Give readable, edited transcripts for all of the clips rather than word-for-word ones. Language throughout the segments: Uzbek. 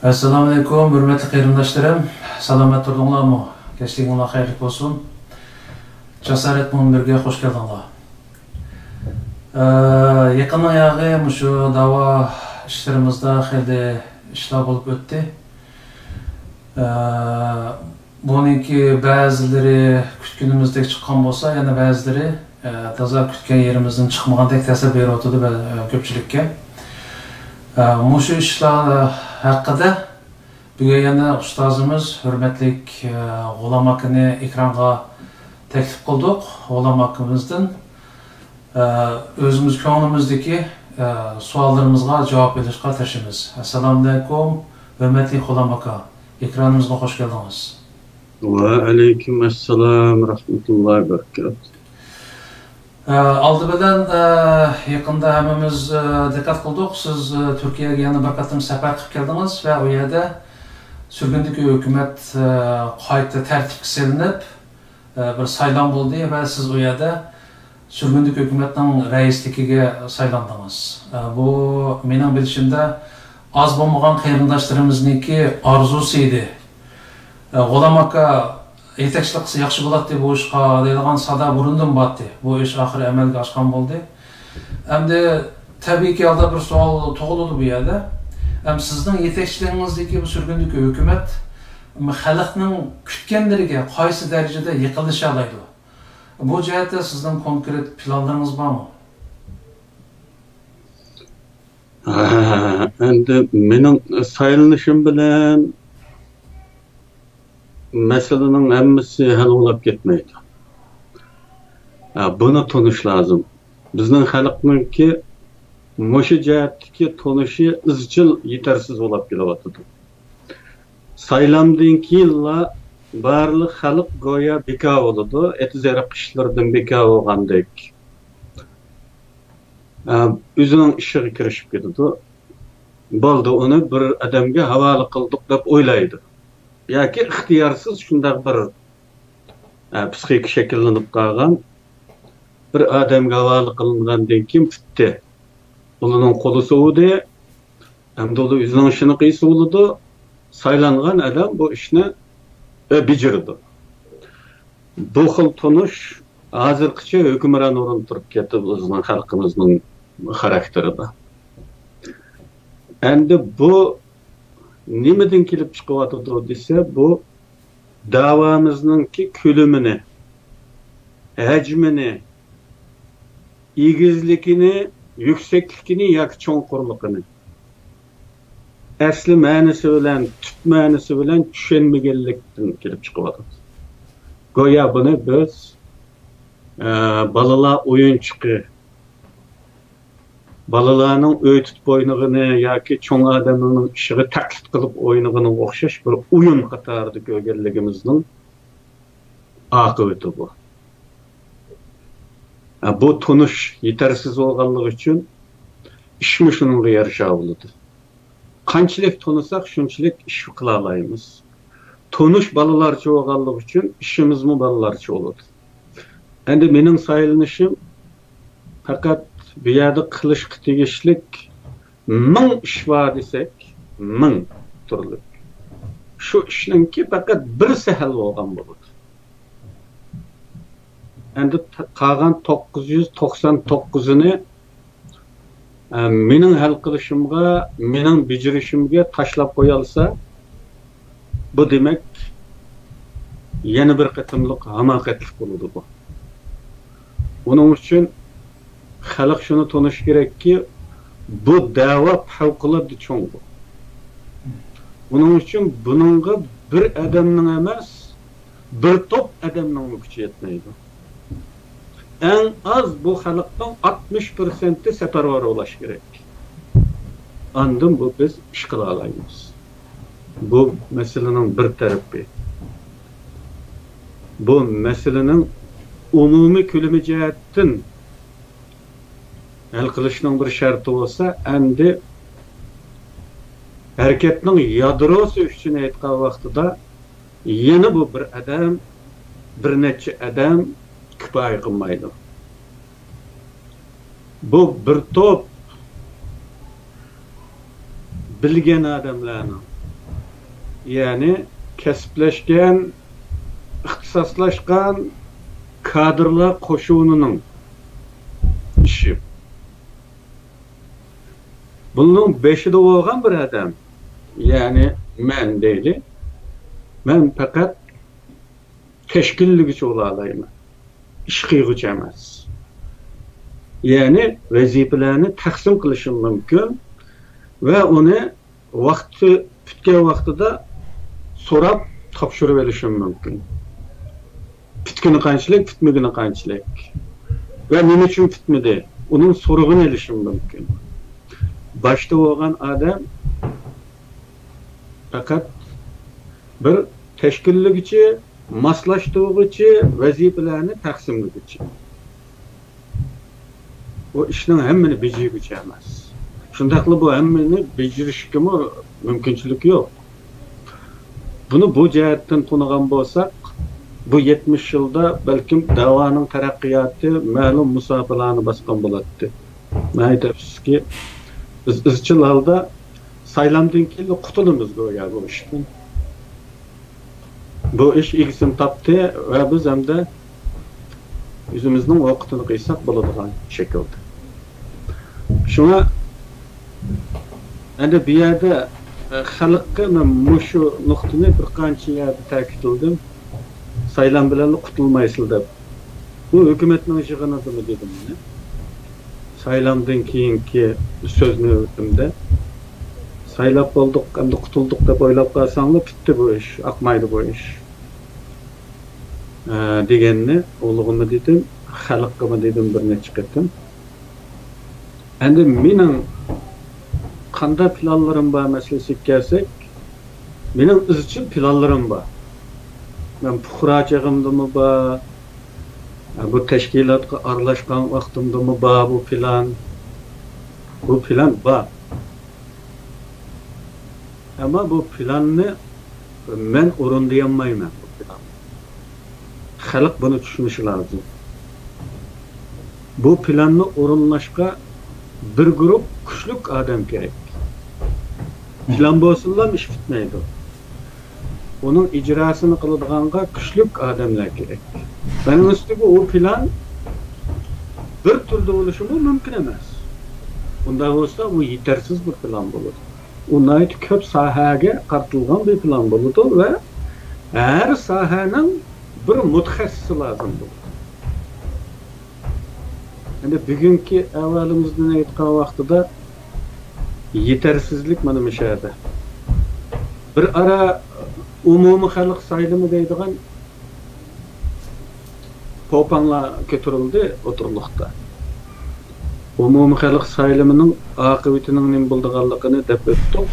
Assalamu alaikum, hürmetli kıyırımdaşlarım. Salamet durdunlar mı? Geçtiğinizde hayırlı olsun. Cesaret Mümbir'e hoş geldinler. Yakın ayağı şu dava işlerimizde hayli işler olup öttü. Bununki bazıları kütkünümüzdeki çıkan olsa, yani bazıları taza kütken yerimizden çıkmağındaki tesir bir oturdu köpçülükке. Muşu işler hakkında bugün yana ustazımız hürmetlik G'ulam akini ekranға teklif kıldık. G'ulam akimizden özümüz ko'nglimizdeki suallarımızga cevap verishga tirishamiz. Assalomu alaykum, hürmetli G'ulam aka. Ekranımızga hoş geldiniz. Ve aleyküm esselam rahmetullahi berekatuhu. Aldı bilen yakında hemimiz dikkat kıldık. Siz Türkiye'ye yana bir katım sefer kılıp geldiniz ve o yerde sürgündeki hükümet kayıtlı tertip silinip bir saylan buldu ve siz o yerde sürgündeki hükümetin reislikiga saylandınız. Bu benim bilişimde az bulmagan kıyırındaşlarımızniki arzusuydu. G'ulam aka yetakchilikçisi yaxshi bo'ladi bu ishga deydigan sada burundan batdi. Bu ish oxiri amalga oshgan bo'ldi. Endi tabiiyki alda bir savol tug'iladi bu yerda. Hem sizning yetakchiligingizdagi bu surgundagi hukumat xalqning kutganlariga qaysi darajada yiqilisha oladi? Bu jihatda sizning konkret planlaringiz bormi? Endi mening saylanishim bilan meselenin hemmisi hal olup gitmeydi. Bunu tanış lazım. Bizning xalqninki muşu jihatdagi tanışı izchil yetersiz olup kelyapti. Saylandan keyinla barliq xalq go'yo bekor bo'ladi, etizariq ishlardan bekor bo'lgandek. O'zining ishiga kirishib ketadi. Bo'ldi, uni bir odamga havola qildik deb o'ylaydi. Yoki ixtiyorsiz shunday bir psixik shakllanib qolgan bir odamga havola qilingandan keyin bitdi. Uning qo'li sovudi, hamda u o'zining ishini qilsa bo'ladi. Saylangan adam bu ishni bajardi. Bu xil tunish hozirgacha hukmron o'rin turib ketdi bizning xalqimizning xarakterida. Endi bu nimadan kelib chiqyapti desa, bu davomizninki ko'limini, hajmini, egizligini, yuksakligini yoki cho'nqurligini asli ma'nosi bilan, tut ma'nosi bilan tushunmaganlikdan kelib chiqyapti. Go'yo buni biz balalar o'yinchiqi, balalarning o'ytib o'ynag'ini yoki cho'ng odamning ishiga taqlid qilib o'ynag'ini o'xshash bir o'yin qatorida ko'rganligimizning oqibati bu. Bu tunish yetarsiz bo'lganligi uchun ishmi shunga yarasha bo'ladi. Qanchalik tunisak shunchalik ish qila olamiz. Tunish balalarcha bo'lganligi uchun ishimizmi balalarcha bo'ladi. Endi mening saylanishim faqat bu yerda qilishga tegishlik 1000 ish bor desak, 1000 turli. Shu ishninki faqat birisi hal bo'lgan bo'ladi. Endi qolgan 999'ini mening hal qilishimga, mening bijirishimga tashlab qo'ya olsa, bu demak yana bir qatimliq hamoqatlik bo'ladi bu. Buning uchun xalq shuni tunish kerakki, bu da'vo favqulodda cho'ng bu. Buning uchun buningga bir odamning emas, bir to'p odamning kuchi yetmaydi. En az bu xalqning 60% safarvar bo'lish kerak. Andan bu biz ish qila olamiz. Bu meselenin bir tarafi. Bu meselenin umumi ko'lami jihatdan hal qilishning bir sharti bo'lsa, endi harakatning yadrosi uchun aytgan vaqtida yana bu bir odam, bir necha odam kifoya qilmaydi. Bu bir to'p bilgan odamlarning yani kesipleşken, ixtisaslaşkan kadrlar koşuğunun işi. Bunun beşi de olgan bir adam. Yani men deyli. Men fakat teşkillik olayım. İş kıyıcı emas. Yani vazifelerini taksim kılışım mümkün ve onu vakti bitken vaktida sorap topşuruverişim mümkün. Bitkini kançılık, bitmegini kançılık. Ve nime için bitmedi? Onun soruğunu elişim mümkün. Başta olan adam fakat bir teşkillik için, maslaştığı için, vazifelerini taksimlik için. O işin hemmini becerici emas. Şundaklı bu hemmini becerişkimi mümkünçülük yok. Bunu bu cihetten tunugan bolsak, bu 70 yılda belki davanın terakkiyatı ma'lum musafalarını baskan bulattı. Aytapsiz ki biz izchil halda saylamdan kelli qutulumuz go'ya bu işten. Bu iş ilgisini taptı ve biz hem de yüzümüzün vaqtini qıysak bo'ladigan şekilde. Şuna endi bu yerda xalqqa men shu nuqtani bir qancha yerda ta'kidladim. Saylam bilan qutulmaysizlar deb. Bu hukumatning yig'inidimi dedim men. Saylamdan keyingi so'zni o'timda saylab bo'ldik, endi qutuldik deb o'ylab qolsanglar bitdi bu ish, aqmaydi bu ish. Deganni o'lig'imni dedim, xalqqa dedim bir necha qatim. Endi mening qanday planlarim bor masalasiga kelsak, mening izchil planlarim bor. Men puxrachig'imdimi bor, bu tashkilotga aralashgan vaqtimdimi bor bu plan. Bu plan bor. Ama bu planni men o'rinlayolmayman bu plan. Xalq buni tushunishi lozim. Bu planni o'rinlashga bir guruh kuchli odam kerak. Plan bo'lsinlar ish bitmaydi. Onun icrasını qiladiganға kuchli odamlar kerak. Benim üstüge o plan bir türlü bo'lishi mümkün emas. Bunda olsa bu yetersiz bir plan olur. Unayt köp sahaga qartilgan bir plan bo'ladi ve her sahaning bir mutaxassisi lazım bo'ladi. Endi bugungi avvalimizdan aytgan vaqtida yetersizlik mana bu yerda. Bir ara umumiy xalq saylimi deydigan popanlar ko'tarildi o'tirliqda. Umumiy xalq saylimining aqibatining nima bo'lganligini deb o'tdik.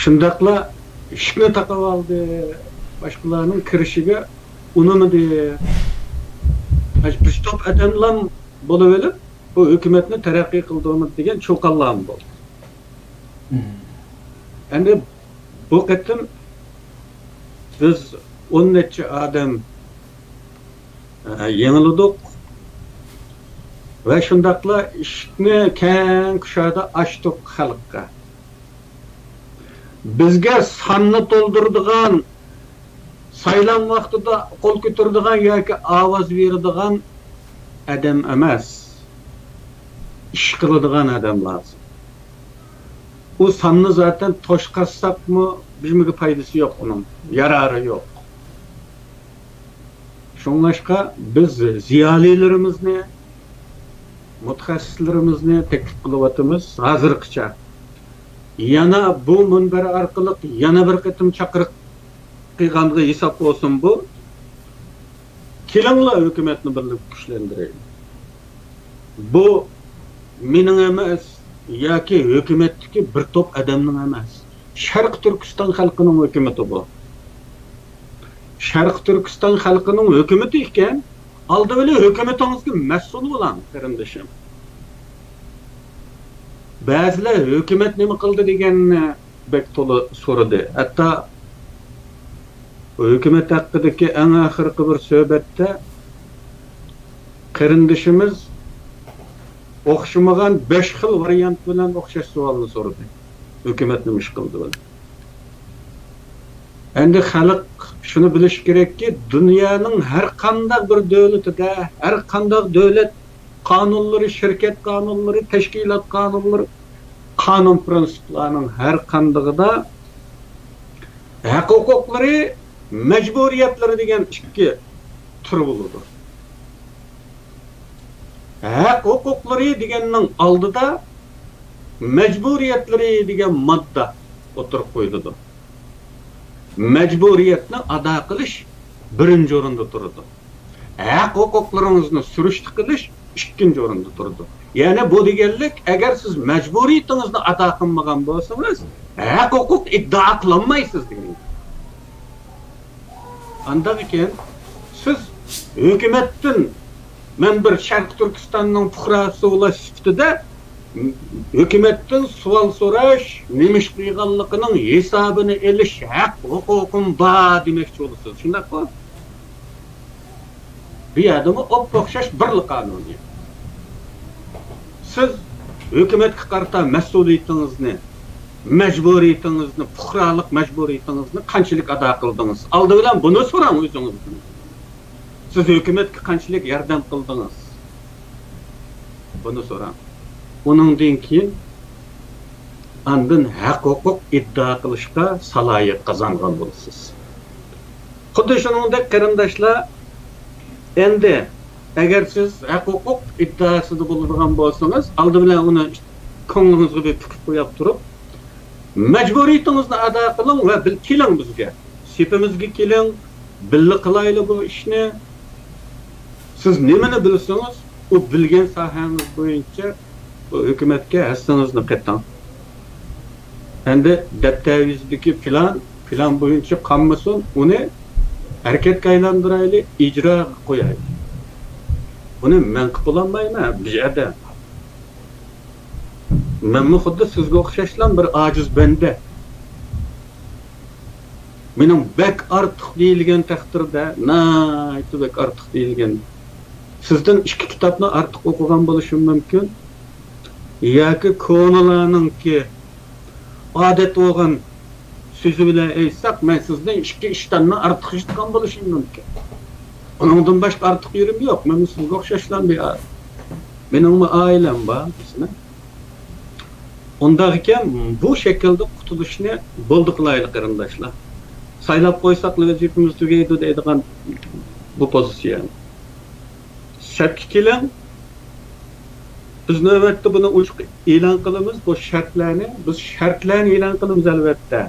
Shundaqla ishni taqib oldi, boshqalarning kirishiga unimidi. Bir top adamlar bo'laverib, bu hukumatni taraqqiy qildirmoq degan cho'qonlar bo'ldi. Endi bu qatim biz 10 necha adam yengildik ve shundaqla ishni keng kushada ochdik xalqqa. Bizga sonni to'ldiradigan, saylan vaqtida qo'l ko'taradigan yoki ovoz beradigan adam emas. Ish qiladigan adam lazım. O sanını zaten toşkassak mı bizimle faydası yok onun. Yararı yok. Şunlaşka biz ziyalilerimizni, mutaxassislarimizni teklif qilibyatimiz hazırqıça. Yana bu munbar orqali yana bir qatim chaqiriq qilganda hisob olsun bu. Kelinglar hukumatni birlik kuchlantiraylik. Bu mening emas yoki hukumatdagi bir top adamning emas. Sharq Turkiston xalqining hukumati bu. Sharq Turkiston xalqining hukumati ekan, oldi bilan hukumatingizga mas'ul bo'ling, qarindishim. Ba'zilar hukumat nima qildi deganni bek to'la so'radi. Hatto hukumat haqidagi eng oxirgi bir suhbatda qarindishimiz o'xshamagan 5 xil variant bilan o'xshash savolni so'radi. Hukumat nima ish qildi bilan. Endi xalq şunu bilish kerakki, dunyoning har qanday bir davlatida, har qanday davlat qonunlari, shirkat qonunlari, tashkilot qonunlari, qonun prinsiplarining har qandig'ida haq-huquqlari, majburiyatlari degan ikki tur bo'ladi. Haq-huquqlari deganning oldida majburiyatlari degan modda o'tirib qo'yiladi. Mecburiyetini ada qilish birinci o'rinda turadi. Haq-huquqlaringizni surishti qilish ikkinchi o'rinda turadi. Ya'ni bu deganlik, agar siz majburiyetingizni ada qilmagan bo'lsangiz, haq-huquq iddao qilolmaysiz degan. Andan keyin siz hukumatdan men bir Sharq Turkistonning fuqarosi bo'lish sifatida hükümetten sual soraş, nemiş kıygallıkının hesabını eliş, hak, hukukun ba demekçi olursunuz. Şundak mı? Bir adamı opokşaş birlik kanunu. Siz hükümet karta mesuliyetinizni, mecburiyetinizni, fuqarolik mecburiyetinizni qanchalik ada qildingiz? Aldı bilan bunu so'rang o'zingizdan. Siz hükümetga qanchalik yordam qildingiz? Bunu so'rang. Onundan keyin andın haq-huquq iddao qilishga salohiyat qozongan bo'lasiz. Xuddi shuningdek qarindoshlar, endi agar siz haq-huquq iddaosida bo'ladigan bo'lsangiz, oldi bilan uni ko'nglingizga bir tikib qo'yib turib, majburiyetingizni ado qiling va keling bizga. Sepimizga keling, birga qilaylik bu ishni. Siz nimani bilsangiz, o bilgan sohangiz bo'yicha hükümetke hassangizni qatang. Endi daftaringizdagi plan bo'yicha qolmasin, uni harakatga aylantiraylik, ijro qo'yaylik. Buni men qilib olmayman bu yerda. Men xuddi sizga o'xshashlan bir ojiz banda. Mening bek ortiq deyilgan taqdirda, naytu bek ortiq deyilgan. Sizdan ikki kitobni ortiq o'qigan bo'lishim mumkin. Yoki ko'ngillarningki odat bo'lgan so'zi bilan aytsak, men sizdan ikki ishtanni ortiq eshitgan bo'lishim mumkin. Ondan boshqa ortiq yerim yo'q. Men sizga o'xshashlan bir mening oilam bor, sizlar. Unda ekan bu shaklda qutulishni bo'ldi qilaylik qarindoshlar. Saylab qo'ysak vazifamiz tugaydi deydigan bu pozitsiya. Şartga keling. Biz navbatda buni ochiq e'lon qilamiz. Bu shartlarni, biz shartlarni e'lon qilamiz albatta.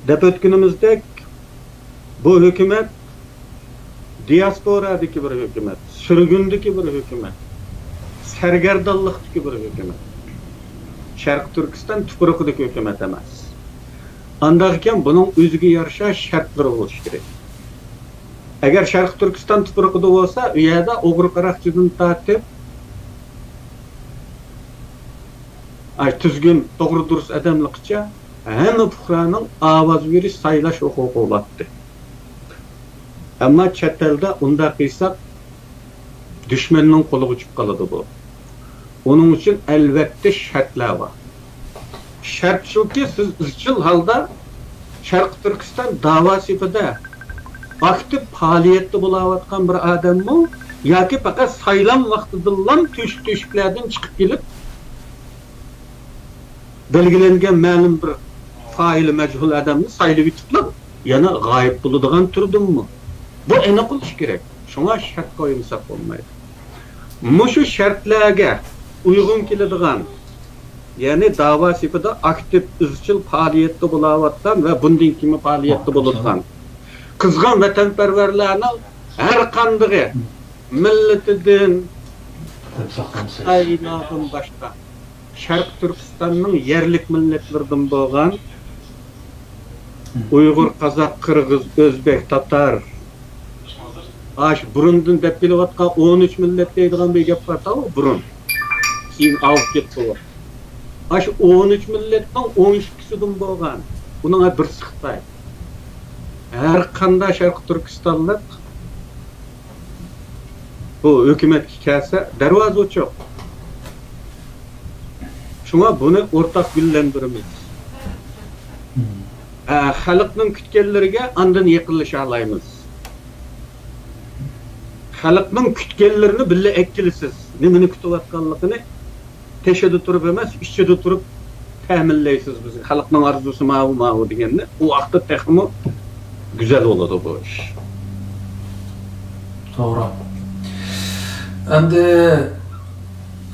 Deb o'tganimizdek bu hukumat diasporadagi bir hukumat, surgundagi bir hukumat, sargardonlikdagi bir hukumat. Sharq Turkiston tuprog'idagi hukumat emas. Andan keyin buning o'ziga yarasha shartlari bo'lishi kerak. Agar Sharq Turkiston tuprog'ida bo'lsa, u yerda o'g'ri qaroqchidan tortib tuzgun, to'g'ri durust odamlikcha hamma fuqaroning ovoz berish, saylash huquqi bo'ladi. Ammo chet elda unda qilsak, dushmanning qo'liga tushib qoladi bu. Onun uchun albatta shartlar bor. Shart shuki, siz izchil holda Sharq Turkiston da'vo sifida aktiv faoliyatda bo'layotgan bir odammi yoki faqat saylam vaqtida teshiklardan chiqib kelib belgilangan ma'lum bir faili majhul odamni saylab yutib yana g'oyib bo'ladigan turdimmi? Bu aniq bo'lishi kerak. Shunga shart qo'yilsa bo'lmaydi. Mushu shartlarga uygun keladigan, yani dava sifida aktiv izchil faoliyatda bo'layotgan va bundan kimi faoliyatda bo'ladigan qizg'in vatanparvarlarning har qanday millatidan aynoqdan boshqa Sharq Turkistonning yerlik millatlardan bo'lgan Uyg'ur, Qozoq, Qirg'iz, O'zbek, Tatar, burundan deb kelayotgan 13 millat deydigan bir gap bor, burun. Keyin olib ketdi. 13 millatning 12sidan bo'lgan. Buning bir Xitoy. Her qanday Sharq Turkistonlik bu hukumatga kelsa, darvoza ochiq. Shunga buni o'rtaq gullantiramiz. xalqning kutganlariga andan yaqinlasha olamiz. Xalqning kutganlarini billa ekkilisiz. Nimani kutayotganligini teşhide turib emas, ichida turib ta'minlaysiz biz. Xalqning arzusi ma'u deganni u vaqtda texmi güzel oladi bu ish. Doğru. Endi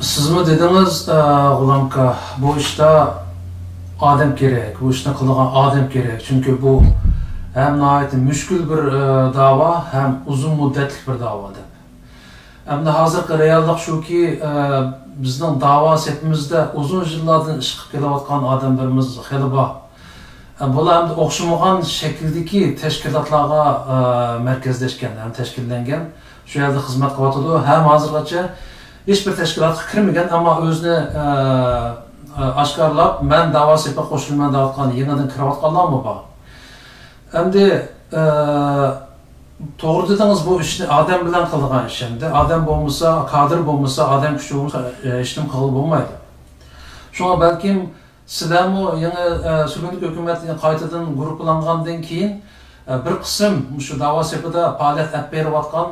sizmi dediniz G'ulomka, bu işte adam gerek, bu işni qiladigan adam gerek. Çünkü bu hem nihayet müşkül bir dava, hem uzun müddetli bir dava deb. Endi hozirgi reallik shuki, bizning dava setimizde uzun yillardan ish qilib kelayotgan odamlarimiz xeli bor. Bular endi o'xshamagan shakldagi tashkilotlarga markazlashgan, ham tashkillangan, shu yerda xizmat qilyotadi. Ham hozirgacha hech bir tashkilotga kirmagan, ammo o'zini oshkorlab, men davo sepiga qo'shilman deyotgan, yenidan kirayotganlarmi bor. Endi to'g'ri dedingiz, bu ishni odam bilan qiladigan ish. Endi odam bo'lmasa, kadr bo'lmasa, odam kuchi bo'lmasa, ishni qilib bo'lmaydi. Shunga balkim sizlarmi yangi sürgünlük hükümetinin qaytadan gruplangandan keyin bir qism shu davo sepida faoliyat olib berayotgan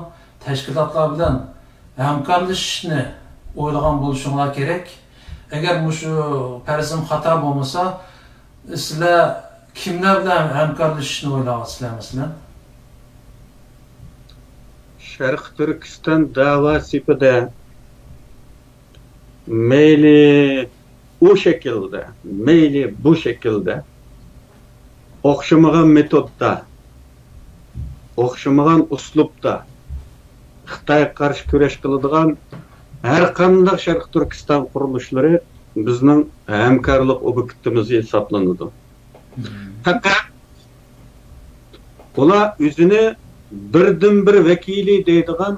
tashkilotlar bilan hamkorlashishni o'ylagan bo'lishinglar kerak. Agar shu farzim xato bo'lmasa, sizlar kimlar bilan hamkorlashishni o'ylayapsizlar masalan? Sharq Turkiston davo sepida mayli o şekilde, meyli bu şekilde, o'xshamagan metodda, o'xshamagan uslubda Xitoy qarshi kurash qiladigan har qanday Sharq Turkiston qurilishlari bizning hamkorlik obyektimiz hisoblanadi. Faqat ular o'zini birdan bir vakili deydigan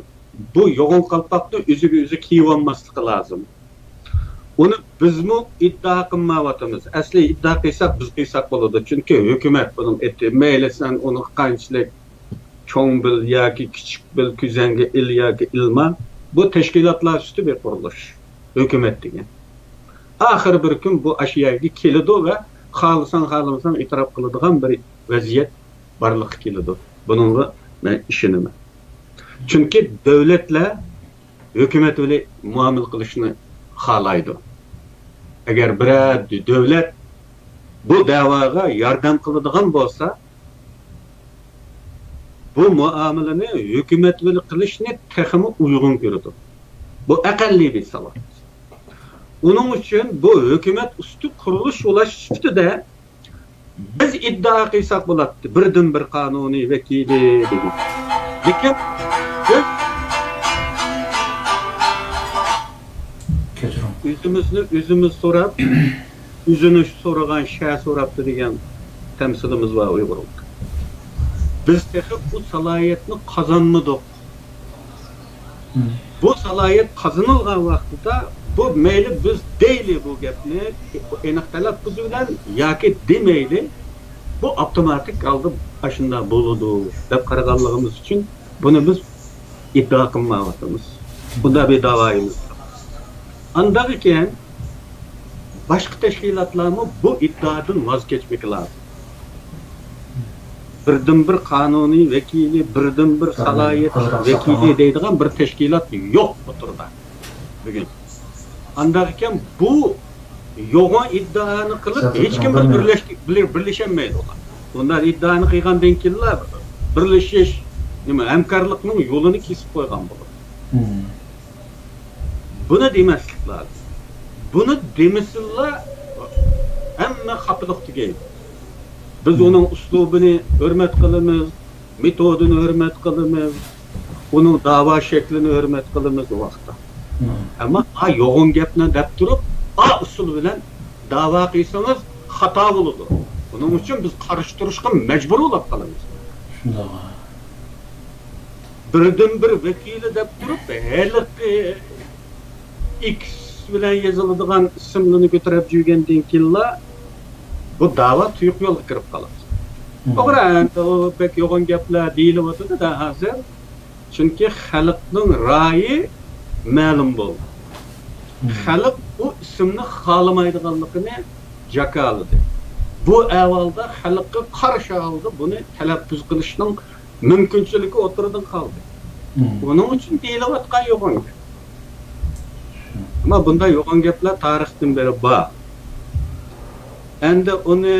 bu yo'g'on qalpoqni o'ziga o'zi kiyib olmasligi lozim. Onu bizmi iddia qilmayotimiz. Asli iddia qilsak biz qilsak bo'ladi. Chunki hukumat bunun etti. Mayli sen onu qanchalik cho'ng bil yoki kichik bil, kuzanga il yoki ilma, bu tashkilotlar usti bir qurilish. Hukumat degan. Axir bir kun bu ashyoga keladi va xohlasan e'tirof qiladigan bir vaziyat borliqqa keladi. Buningga men ishonaman. Chunki davlatlar hukumat bilan muomala qilishni xohlaydi. Agar biror davlat bu da'voga yordam qiladigan bo'lsa, bu muomalani hukumat bilan qilishni texmi uyg'un ko'radi. Bu aqalli bir salat. Onun uchun bu hukumat usti qurilish ulash ustida biz iddia qilsak bo'ladi. Birdan bir qonuniy vakili degan. Lekin Üzümüz sorab, üzünü soragan şah sorabdı degan temsilimiz var Uyg'urlik. Biz texi bu salohiyatni qozonmadik. Bu salohiyat qozonilgan vaqtida bu mayli biz deyli bu gapni aniq talaffuz bilan yoki demayli bu avtomatik aldı başında bo'ladi deb qaraganligimiz uchun buni biz iddia qilmayapmiz. Bunda bir davoyimiz. Andayken başka teşkilatlarımı bu iddiadan vazgeçmek lazım. Birden bir kanuni vekili, birden bir salayet vekili deydiğen bir teşkilat yok bu turda. Bugün. Andayken bu yoğun iddianı kılıp hiç kim birleşemeydi olan. Onlar iddianı kıygan denkiller birleşiş, hemkarlıkның yolunu kesip koygan bulur. Bunu demeslik lazım. Bunu demesizler emme xatılık tügeyi. Biz onun uslubunu hürmet kılımız, metodunu hürmet kılımız, onun dava şeklini hürmet kılımız o vaxtda. Ama yoğun gapni deb turib, usul bilan dava qilsangiz xato bo'ladi. Buning uchun biz qarishtirishga majbur bo'lib qolamiz. Shunday. Birdan bir vakili deb turib, X bilan yoziladigan ismini ko'tarib yurgandan keyin bu da'vo tuyuq yo'lga kirib qoladi. To'g'ri, o pek yo'g'on gaplar deyilyapti da hozir. Chunki xalqning ra'yi ma'lum bo'ldi. Xalq bu ismni xohlamaydiganligini jakaladi. bu ahvolda xalqqa qarshi oldi, buni talaffuz qilishning mumkinchiligi o'tirdan qoldi. Buning uchun deyilayotgan yo'g'on. Ama bunda yo'g'on gaplar tarixdan beri bor. Endi uni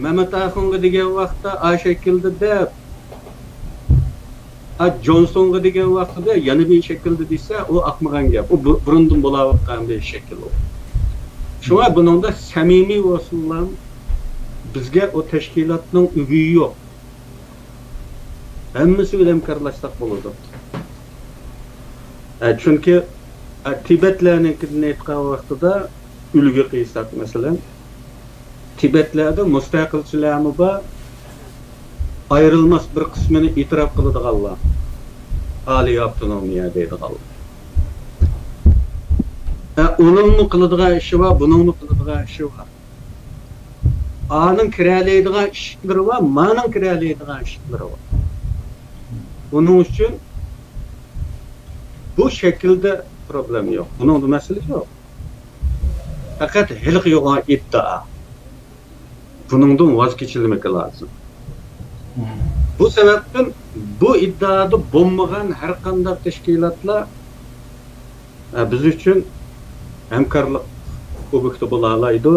Mehmet Axunga degan vaqtda a shaklda deb, Johnsonga degan vaqtda yana bir shaklda desa, o aqmagan gap. O burundan bo'layotgan bir shakl o. Shunga buningda samimiy bo'lsinlar, bizga o tashkilotning uyi yo'q. Hammasi bilan hamkorlashsak bo'ladi. Chunki Tibetlarnikini aytgan vaqtida ulga qiysak masalan, Tibetlarda mustaqilchilarmi bor, ayrılmaz bir qismini e'tirof qiladiganlar. Oliy avtonomiya deydiganlar. Onun qiladigan ishi va buning qiladigan ishi va. Aning kiralaydigan ishlari va mening kiralaydigan ishlari va. Bunun uchun bu şekilde problem yok. Bunun da mesele yok. Fakat hilik yo'g'on iddia. Buningdan vaz kechilmek lazım. Bu sebepten bu iddiada bo'lmagan har qanday tashkilotlar biz uchun hamkorlik ob'ekti bo'la oladi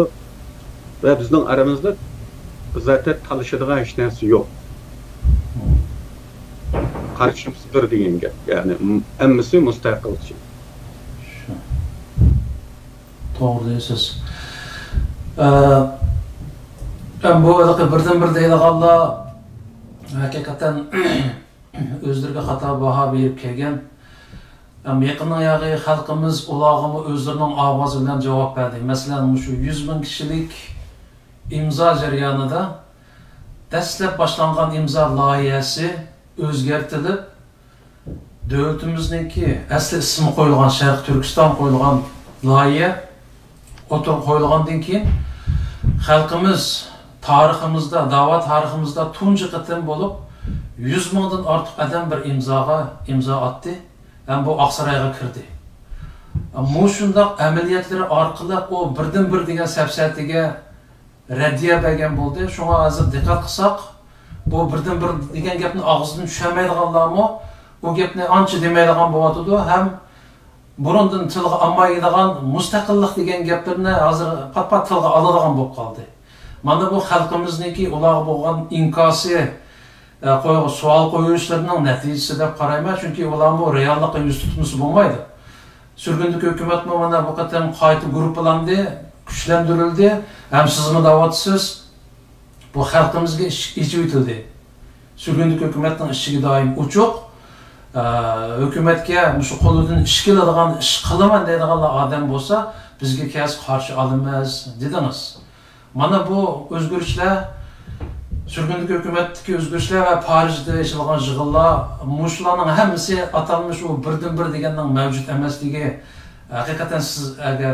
va bizning aramizda zaten talashadigan hech narsa yo'q. Qarshimizdir degan gap. Yani hammasi mustaqilchi. To'g'ri deysiz. Bu birdan-bir deydiganlar hakikaten özlerine hata baha berip kelgen. Yakından yağı halkımız ulağımı özlerinin avazı bilen cevap verdi. Mesela şu 100 bin kişilik imza jarayonida dastlab boshlangan imza loyihasi o'zgartirilib, davlatimizniki asli ismi qo'yilgan Sharq Turkiston qo'yilgan loyiha o'tirib qo'yilgandan keyin xalqimiz tariximizda, da'vat tariximizda tunji qitim bo'lib 100 mingdan ortiq adam bir imzo atdi. Hem bu Aksaray'a kirdi. Bu şundaq ameliyatları orqali o birdan-bir degan safsatiga raddiya bergan bo'ldi. Shunga hozir diqqat qilsak, bu birdan-bir degan gapni og'zidan tushunmaydiganlarmi, o gapni ancha demaydigan bo'lyotdi. Ham burundan tilga olmaydigan mustaqillik degan gaplarni hozir pat-pat tilga oladigan bo'lib qoldi. Mana bu xalqimizniki ular bo'lgan inkosi sual qo'yishlarning natijasi deb qarayman, chunki ularning reallikqa yuz tutmasi bo'lmaydi. Sürgünlük hükümet mi mana bu qatam qayta guruhlandı, kuchlantirildi. Ham sizmi da'vatsiz bu xalqimizga ish yutildi. Sürgünlük hükümetning ishiga doim uchuq, hukumatga shu qo'lidan ish keladigan ish qilaman deydiganlar odam bo'lsa, bizga qarshi olinmas dedingiz. Mana bu o'zgarishlar Sürgünlük hükümetteki özgürlükler ve Paris'te yaşanan yığınlar, muşlarının hepsi atanmış o birden-bir deganning mevcut emasligi. Hakikaten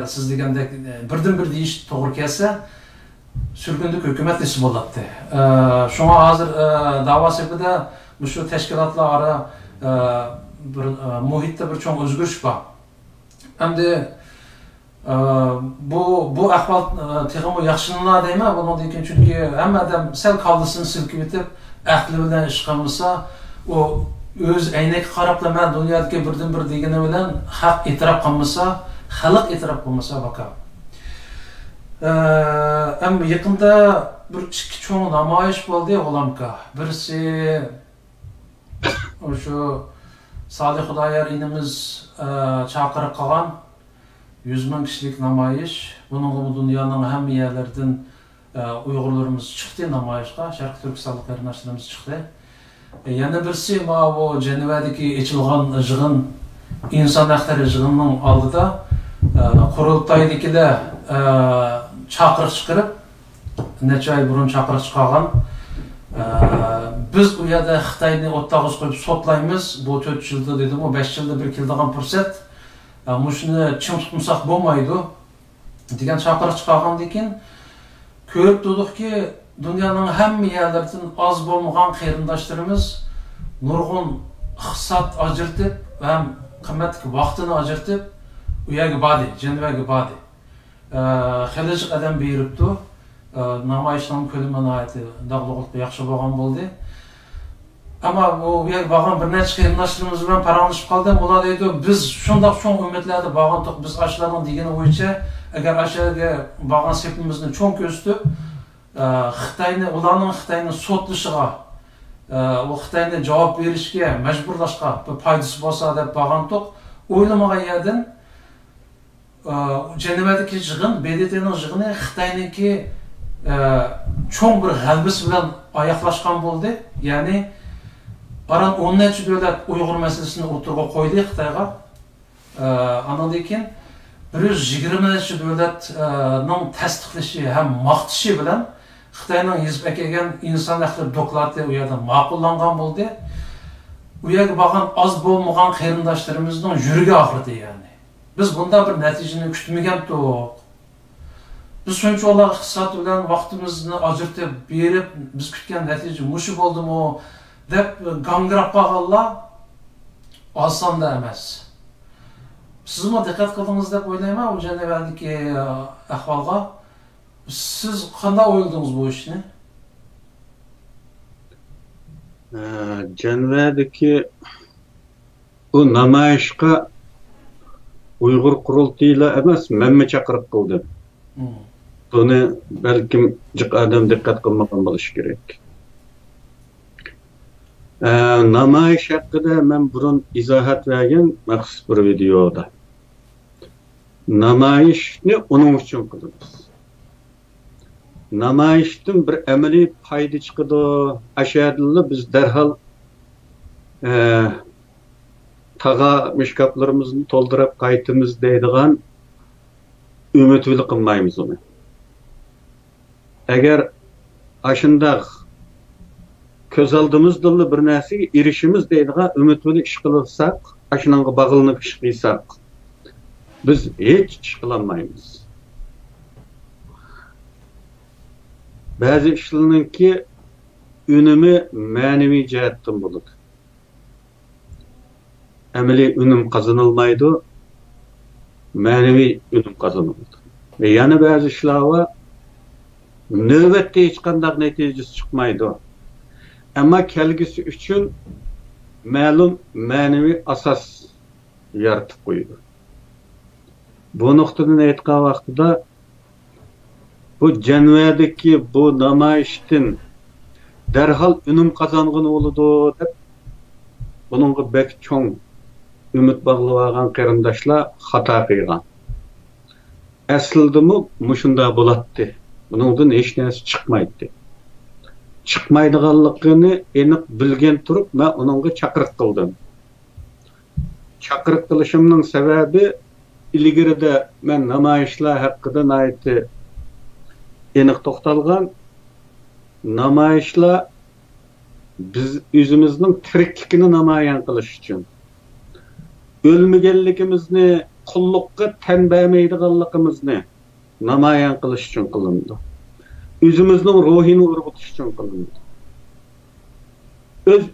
siz degandek birden-bir deyish to'g'ri kelsa, sürgünlük hükümet ismi bo'ladi. Şuna hazır dava sebebida şu tashkilotlar ara bir muhitda bir cho'ng o'zgarish bor. Hamda bu ahval texmo yaxshilanar deyman, bundan keyin chunki hamma odam sal qaldisini silkib etib, aqli bilan ish qilmasa, o o'z aynaga qarab men dunyodagi birdan-bir degani bilan haq e'tirof qilmasa, xalq e'tirof qilmasa baqa. Amma yaqinda bir ikki cho'ng namoyish bo'ldi G'ulamka. Birisi o'sha Salih Xudoyor inimiz chaqirib qolgan 100 bin kişilik namoyish. Bunun dünyanın hem yerlerden Uygurlarımız çıktı namoyishga, Sharq Turkistonlik qarindoshlarimiz chiqdi. Yana birisi bu Jenevadagi ochilgan yig'in, inson haqlari yig'inining oldida qurultoydagida chaqiriq chiqarib, necha oy burun chaqiriq chiqargan. Biz u yerda Xitoyni o'rtog'iga qo'yib sotlaymiz. Bu 4 yilda dedim, o 5 yilda bir keladigan fursat. Muşunu çim tutmasak bo'lmaydi degan chaqiriq chiqargandan keyin ko'rib turdik ki dunyoning hamma yerlaridan oz bo'lmagan qarindoshlarimiz nurg'un iqtisod ajratib va qimmatli vaqtini ajratib u yerga bordi, Jenevaga bordi. Xalaj qadam beribdi. namayışning ko'lami nihoyatda dog'liqlikda yaxshi bo'lgan bo'ldi. Ama bu bağın bir neçe qiyinlaştığımız bilen paranlaşıp kaldı. Ular deydi, biz şundaq çoğun ümitlerdi bağın tok, biz aşılarının degeni boyunca, eğer aşağıya bağın sepimizin çoğun köstü, ularning Xitayni sotlışıga, o Xitayni cevap verişke, mecburlaşqa bir paydası bolsa deb bağın tok, oylamağa yerden Cenevadagi yig'in, BDT'ning yig'ini Xitoyniki cho'ng bir g'albisi bilan oyoqlashgan bo'ldi. Ya'ni Aran 10 necha davlat Uyg'ur masalasini o'tirg'a qo'ydi Xitoyga. Andan keyin 120 necha davlatning tasdiqlashi ham maqtishi bilan Xitoyning yozib kelgan inson huquqlari doklati u yerda ma'qullangan bo'ldi. U yerga borgan oz bo'lmagan qarindoshlarimizning yuragi og'ridi yani. Biz bunda bir natijani kutmagandik. Biz shuncha o'la iqtisod bilan vaqtimizni ajratib berib, biz kutgan natija mushu bo'ldimi deb gangrab qolganlar osonda emas. Siz mi diqqat qildingiz deb o'ylayman u Jenevadagi ahvolga. Siz qanday o'yladingiz bu ishni? Jenevadagi bu namoyishga Uyg'ur qurultayla emas, menmi chaqirib qildi. Buni balkim jiq odam diqqat qilmagan bo'lishi kerak. Namoyish haqida men burun izohat bergan maxsus bir videoda. Namoyishni uning uchun qilamiz. Namoyishdan bir amaliy foyda chiqadi. Ashadilla biz darhol tağa mishkaplarimizni to'ldirib qaytimiz deydigan ümitli qilmaymiz uni. Agar ashundaq ko'z oldimizda bir narsaga erishimiz deydigan ümitli ish qilsak, ashunga bog'lanib ish qilsak, biz hech ish qilolmaymiz. Ba'zi ishlarninki unumi ma'naviy jihatdan bo'ladi. Amaliy unum qozonilmaydi, ma'naviy unum qozoniladi. Ve yana ba'zi ishlar va navbatda hech qanday natijasi chiqmaydi. Ammo kelgusi uchun ma'lum ma'naviy asos yaratib qo'ydi. Bu nuqtadan aytgan vaqtida bu Jenevadagi bu namoyishdan darhol unum qozongan bo'ladi deb buningga bek cho'ng ümit bağlayan qarindoshlar xato qilgan. Aslida mushunda bo'ladi. Buningdan hech narsa chiqmaydi. Chiqmaydiganligini aniq bilgan turib, men uningga chaqiriq qildim. Chaqiriq qilishimning sababi ilgirida men namoyishlar haqida aytdi. Aniq to'xtalgan namoyishlar biz o'zimizning tirikligini namoyon qilish uchun, o'lmaganligimizni, qulluqqa tan bermaydiganligimizni namoyon qilish uchun qilindi. O'zimizning ruhini urg'utish uchun qilindi.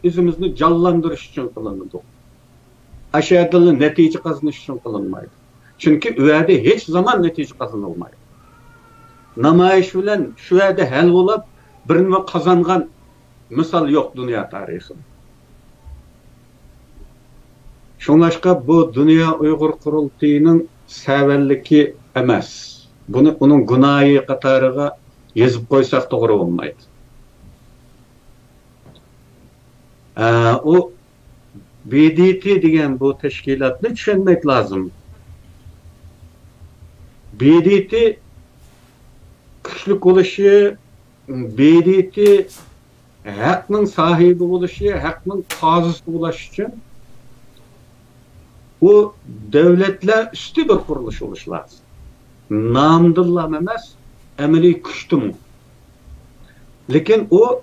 O'zimizni jonlantirish uchun qilindi. Ashadili natija qozonish uchun qilinmaydi. Chunki u yerda hech zamon natija qozonilmaydi. Namoyish bilan shu yerda hal bo'lib, birini qozongan misal yok dünya tarixinde. Şunlaşqa bu Dünya Uyghur Qurultayının səvəlliki emas. Bunu onun günahı qatarıga yazıb qoysaq doğru olmaydı. O BDT degan bu teşkilatni tushunmak lazım. BDT kuchli bo'lishi, BDT haqqning sahibi bo'lishi, haqqning qozisi bo'lishi uchun bu devletler üstü bir kuruluş oluş lazım. Namdıllam emas, amaliy kuchdim. Lekin o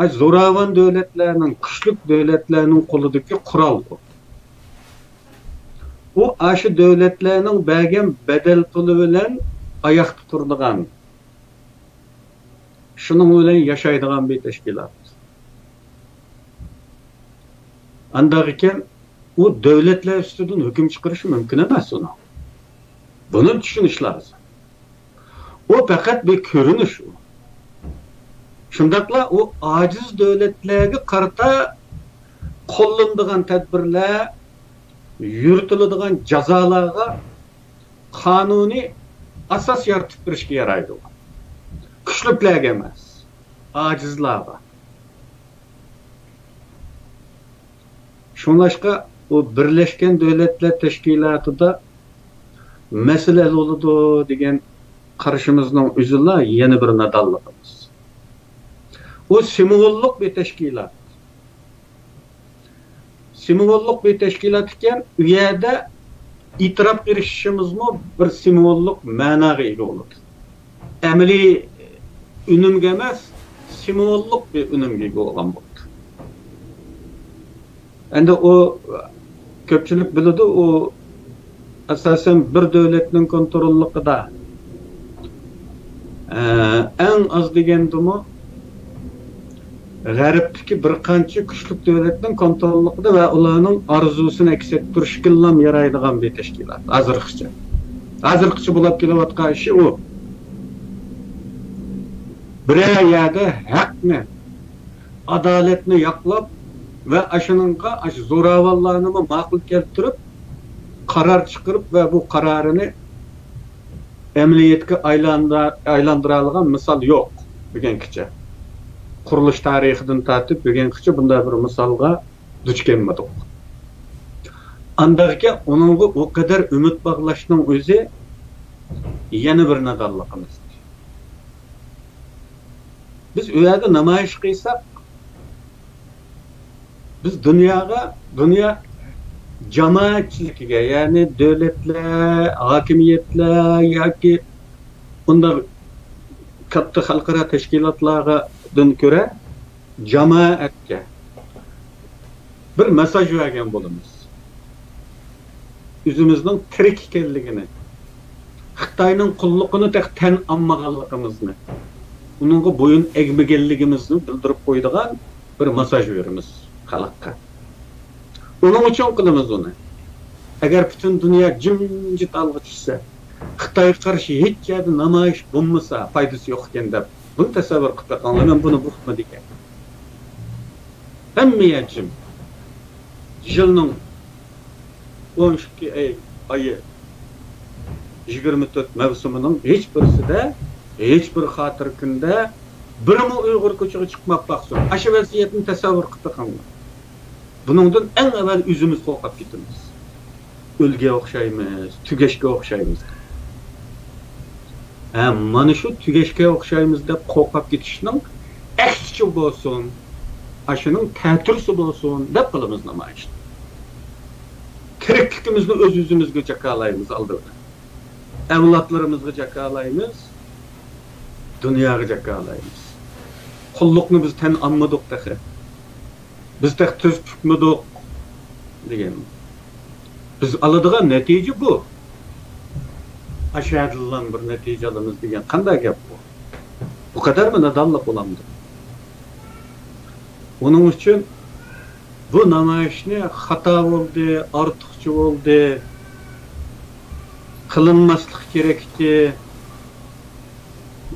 zo'ravon devletlerinin, kuchli devletlerinin qo'lidagi qurol bu. O aşı devletlerinin bergan bedel puli bilan oyoqda turadigan, shuning bilan yashaydigan bir tashkilot. Andaqekan o devletler üstünden hüküm çıkarışı mümkün emas onu. Bunu düşünüş lazım. O fakat bir görünüş o. Şundakla o aciz devletlerge karta kollandıgan tedbirler, yürütülüdügan jazalarga kanuni asas yaratıp birişke yaraydı. Güçlüklerge emas, acizlarga. Şunlaşka o Birleşken Devletler Teşkilatı'da mesele oludu degen karışımızın üzüla yeni bir nadallığımız. O simvolluk bir teşkilat. Simvolluk bir teşkilat iken üyede itiraf girişimiz mi bir simvolluk managa ega olur. Emeli ünümge emas, simvolluk bir ünümge ega olan buldu. Endi o köpçülük biladi, o asasen bir devletinin kontrollukida en az degendimi G'arbdagi bir qancha kuchli davlatning kontrollugida va ularning arzusini aks ettirishga yaraydigan bir tashkilot. Hozirgacha bo'lib kelayotgan ishi u. Biror yerda haqni, adolatni yoqlab va ashuningga zo'ravonlarni ma'qul keltirib, qaror chiqarib va bu qarorini amaliyotga aylantira olgan misol yo'q degancha. Qurilish tarixidan tortib degancha bunday bir misolga duch kelmadik. Andaqga uningga o kadar umid bog'lashning o'zi yana bir nadonligimiz. Biz u yerda namoyish qilsak, biz dünya jamoatchiligiga, ya'ni davlatlar, hokimiyatlar yoki unda katta xalqaro tashkilotlardan ko'ra jamoatga bir mesaj vergan bo'lamiz. O'zimizning tirik ekanligini, Xitoyning qulluqini tan olmaganligimizni, uningga bo'yin egmaganligimizni bildirib qo'yadigan bir mesaj beramiz xalqqa. Onun uchun qilamiz uni. Agar butun dunyo jimjit olg'a tushsa, Xitoyga qarshi hech yerda namoyish bo'lmasa, foydasi yo'q ekan deb bunu tasavvur qilib qo'yganlar, men buni buxtma degan. Hamma jim. Yilning 12 oyi 24 mavsumining hech birisida, hech bir xotir kunda birmi Uyg'ur ko'chaga chiqmab baqsin. Ashu vaziyatni tasavvur qilib qo'yganlar. Buningdan eng avval o'zimiz qo'rqib ketamiz. O'lga o'xshaymiz, tugashga o'xshaymiz. Mana shu tugashga o'xshaymiz deb qo'rqib ketishning aksicha bo'lsin, ashuning ta'tirsi bo'lsin deb qilamiz namoyish. Tirikligimizni o'z-o'zimizga jakalaymiz albatta. Avlodlarimizga jakalaymiz, dunyoga jakalaymiz. Qulluqni biz tan olmadik dahi. Biz de tüz tutmadık degan. Biz aladigan natija bu. Aşağıdan bir natija alamiz degan qanday gap bu? Bu kadar mı nadonlik bo'lamdi? Onun uchun bu namoyishni xato bo'ldi, ortiqcha bo'ldi, qilinmaslik kerakdi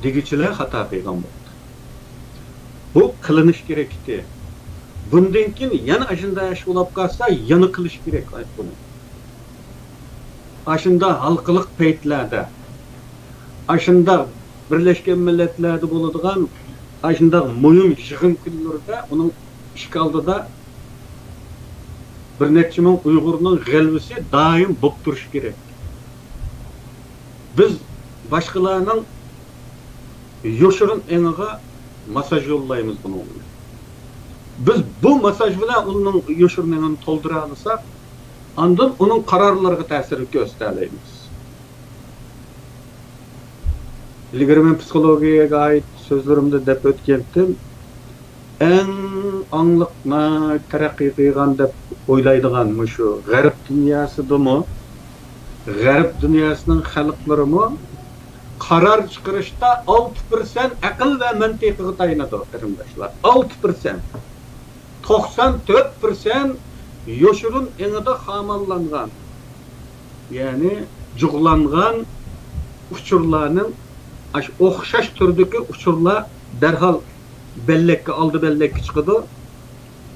degichilar xato qilgan bo'ldi. Bu qilinish kerakdi. Bundan keyin yana ashunda ish bo'lib qolsa, yana qilish kerak buni. Ashunda xalqliq paytlarda, ashunda Birleşken Milletler'de bo'ladigan, ashunda muhim yig'in kunlarida uning ishga oldida bir necha ming Uyg'urning g'alvisi doim bo'lib turishi kerak. Biz boshqalarning yoshirin eniga mesaj yollaymiz bunu. Biz bu mesaj bilan uning yoshirmanini to'ldira olsak, ondan uning qarorlariga ta'sir ko'rsatamiz. Ilgari men psixologiyaga oid so'zlarimda deb o'tgandim. Eng angliqma taraqqiy qilgan deb o'ylaydigan shu g'arb dunyosidami, g'arb dunyosining xalqlarimi qaror chiqarishda 6% aql va mantiqqa tayanadi, qarindoshlar. 6%. 94% yoshurun enida xamallangan, ya'ni jug'langan uchurlarning o'xshash turdagi uchurlar darhol bellekka aldı bellekka chiqadi.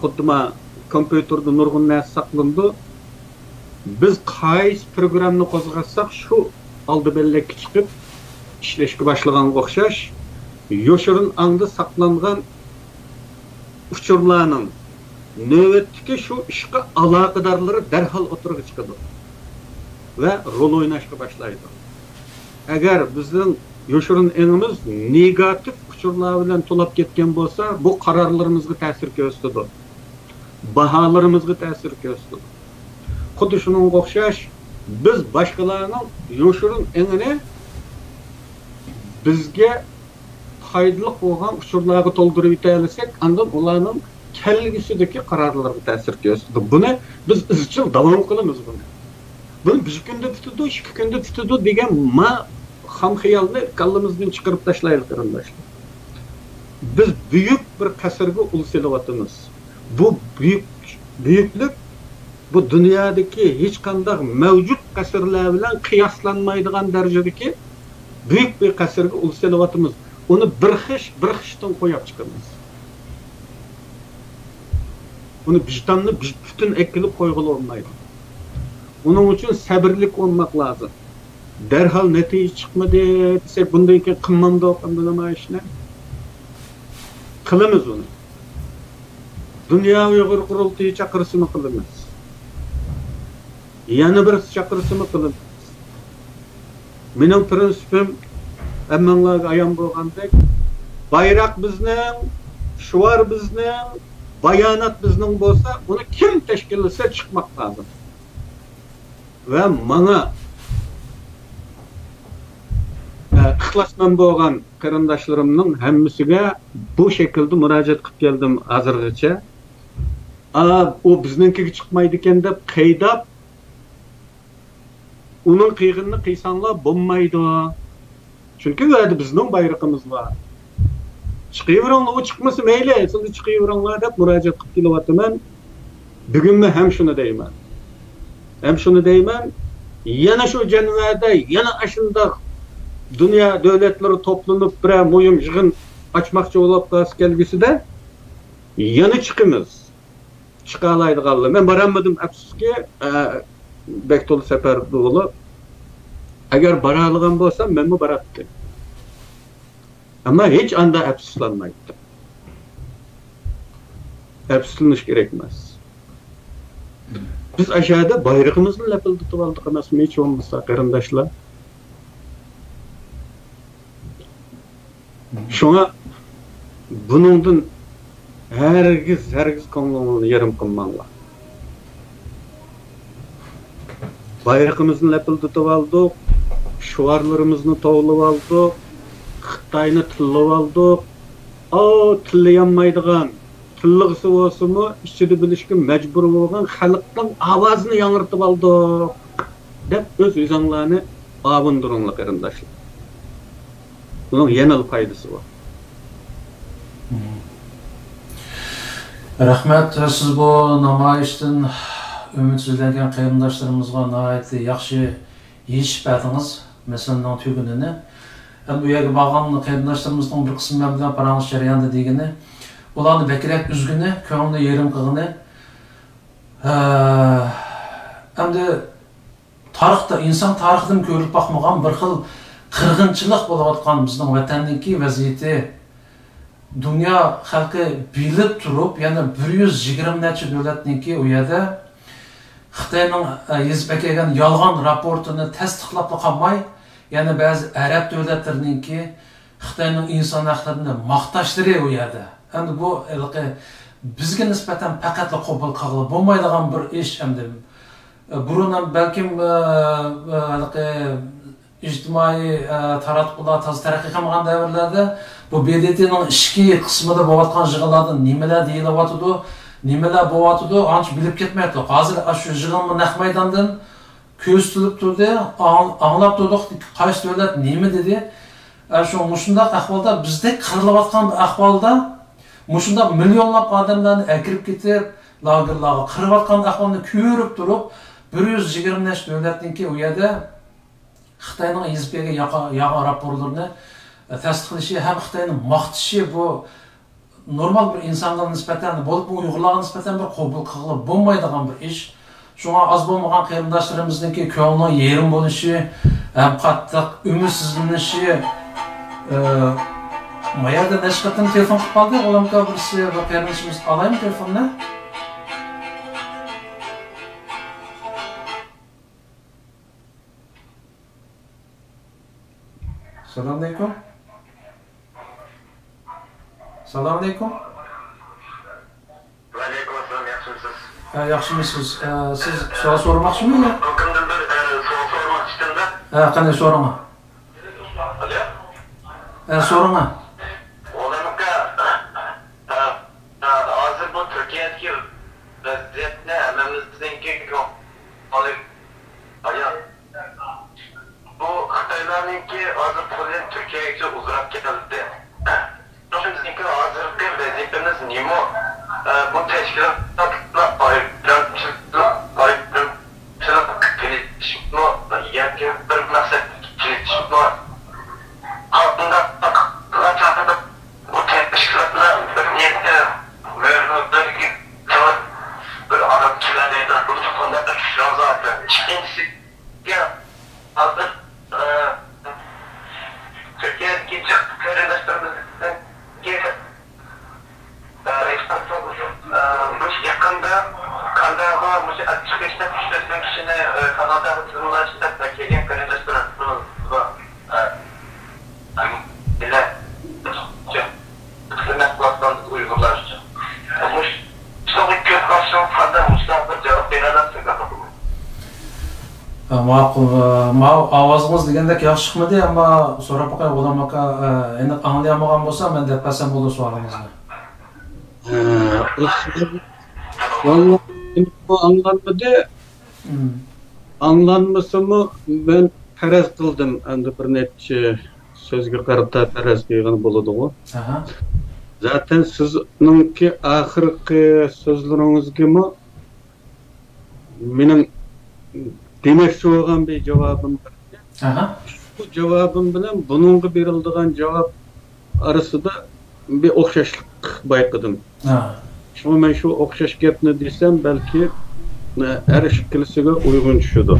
Xuddi ma kompyuterda nurg'un narsa saqlandi. Biz qaysi programni qo'zg'atsak shu aldı bellekka chiqib ishlashga boshlaganga o'xshash yoshirin аңда saqlangan uchurlarning navbatdagi shu ishga aloqadorlari darhol o'tirg'i chiqadi va rol o'ynashga boshlaydi. Agar bizning yoshirin еңimiz negativ uchurlar bilan to'lab ketgan bo'lsa, bu qarorlarimizga ta'sir ko'rsatadi. Baholarimizga ta'sir ko'rsatadi. Xuddi shunga o'xshash biz boshqalarning yoshirin еңini bizga foydali bo'lgan uchurlarga to'ldirib yetalisak, andan ularning kelgusidagi qarorlarga ta'sir ko'rsatadi. Buni biz izchil davom qilamiz buni. Buni bir kunda tutadi, 2 kunda tutadi degan ham xayolni kallamizdan chiqarib tashlaylik qarindoshlar. Biz büyük bir qasrga ul selyapmiz. Bu büyüklük bu dunyodagi hech qanday mavjud qasrlar bilan qiyoslanmaydigan darajadagi büyük bir qasrga ul selyapmiz. Onu bir xishdan qo'yib chiqamiz. Onu vicdanni bütün ekilib qo'yg'ili olmaydi. Onun uchun sabrlik olmak lazım. Derhal netije çıkmadı desek bundan keyin qilmamda o'qimda nima ishni qilamiz uni. Dunyo Uyg'ur qurultiyi chaqirsimi qilamiz. Yana bir chaqirsimi qilamiz. Mening prinsipim hammalarga ayon bo'lgandek, bayroq bizning, shuar bizning, bayonot bizning bo'lsa, uni kim tashkillasa chiqmoq lazım. Ve mana ixlasman bo'lgan qarindoshlarimning hammasiga bu şekilde murojaat qilib keldim hozirgacha. O bizninkiga chiqmaydi ekan deb qaydab uning qiyg'inini qiysanlar bo'lmaydi. Chunki bu yerda bizning bayrog'imiz bor. Chiqaveringlar, o chiqmasa mayli, siz chiqaveringlar deb murojaat qilib kelyapman. Bugunmi ham shuni deyman. Hem şunu deyman, yana şu janvada, yana ashunda dünya devletleri toplanıp bir moyum yig'in açmakçı olup qolsa kelgisida yana chiqimiz. Chiqalaydiganlar. Men boramadim afsuski, Bektol safar bo'lib. Agar boradigan bo'lsam, menmi boratdim. Ama hiç anda afsuslanmaydi. Afsuslanish kerak emas. Biz aşağıda bayrağımızın lapıldıtıp aldık emasmi hiç olmasa qarindoshlar. Şuna bunundan hergiz ko'nglingni yerim qilmanglar. Bayrağımızın lapıldıtıp aldık, şuarlarımızı to'g'lab aldık, Xitoyni tillab aldık. Tillayanmaydigan Tillığısı olsunmu, işçide bilişkin mecbur olan xalqning avazını yanırtıp aldık. Dep öz izanlarını avundurunlar qarindoshlar. Bunun yanıl faydası var. Rahmet, siz bu namayişten ümitsizlengen qarindoshlarımızga nəhayət yaxşı yetişib berdiniz meselenin tügününü. Bu yerga borgan qarindoshlarımızning bir qismi bilan parangiz jarayonida degani ularni bekrek üzgünü, ko'ngli yerim qilgini. Endi tarixda, inson tarixidan ko'rib boqmagan bir xil qirg'inchilik bo'layotgan bizning vatandagi vaziyati dunyo xalqi bilib turib, yana 120 necha davlatniki u yerda Xitoyning yezib kelgan yolg'on raportini tasdiqlab qolmay, yana ba'zi arab davlatlarininki Xitoyning inson haqlarini maqtashlari u yerda. Endi bu bizga nisbatan faqatla qabul qilib bo'lmaydigan bir ish endi. Burun balkim ijtimoiy taratqular toz taraqqiy qilmagan davrlarda bu BDTning ichki qismida bo'layotgan yig'inlarda nimalar deyilyapti, nimalar bo'lyapti, ancha bilib ketmaydi. Hozir shu yig'inni naq maydondan ko'z tutib turdi, anglab turdik, qaysi davlat nima dedi. Shu shunday ahvolda bizda qirilayotgan ahvolda Muşunda milyonlab adamlarni akirib ketib, lagerlarga qirayotgan ahvolni ko'rib turib, 120 necha davlatniki u yerda Xitoyning yezib kelgan yag'on raporlarini tasdiqlashi ham Xitoyning maqtishi bu normal bir insonga nisbatan bo'lib bu Uyg'urlarga nisbatan bir qabul qilib bo'lmaydigan bir ish. Şuna az bo'lmagan qarindoshlarimizningki ko'ngli yerim bo'lishi, ham qattiq umidsizlanishi mayada nashqatdan telefon qilib qoldi. Olamga birisi bir qarindoshimiz alaymi telefonni? Assalomu alaykum. Assalomu alaykum. Va alaykum assalom, yaxshimisiz? Yaxshimisiz? Siz savol so'ramoqchimi? Kimdir bir savol so'ramoqchidim-da. Qanday so'rama? Alo? So'rama. Olamka hozir bu Turkiyadagi vaziyatni hammamizninki olib ayol. Bu Xitoylarninki hozir puli Turkiyaga uzrab keldi. Bizninki hozirgi vaziyatimiz nima? Bu tashkilotlar yoki bir maqsad kelishishmi? Altında bu tashkilotlar bir niyatda mevzularga bir arabchilardan bunu konuda düşünüyoruz zaten. İkincisi hazır Türkiye'deki karindaşlarımızdan yakında Kanada'da açık işlem işletmek için Kanada hızlılaştırmak da gelen karindaşlarımız var. Hizmet platformu uygular. Sonuç kötüleşen fazla Mustafa cevap veremezsin kapatımı. Ma'qul, ovozimiz degandek yaxshi chiqmadi, ammo so'rab qo'yay, G'ulom aka, endi anglayolmagan bo'lsa, men deb qasam bo'ldi savolingizni. Bu anlanmadı. Anlanmasımı ben peres kıldım. Endi bir neçe sözge qarata peres degan boladı o. Zaten sizningki ahirki sözlerinizge mi benim demek olgan bir cevabım var. Bu cevabım bilen bununla berildiğin cevap arasında bir okşaşlık bayqadım. Şimdi ben şu okşaş gapni desem belki her şekilsiga uygun düşüdü.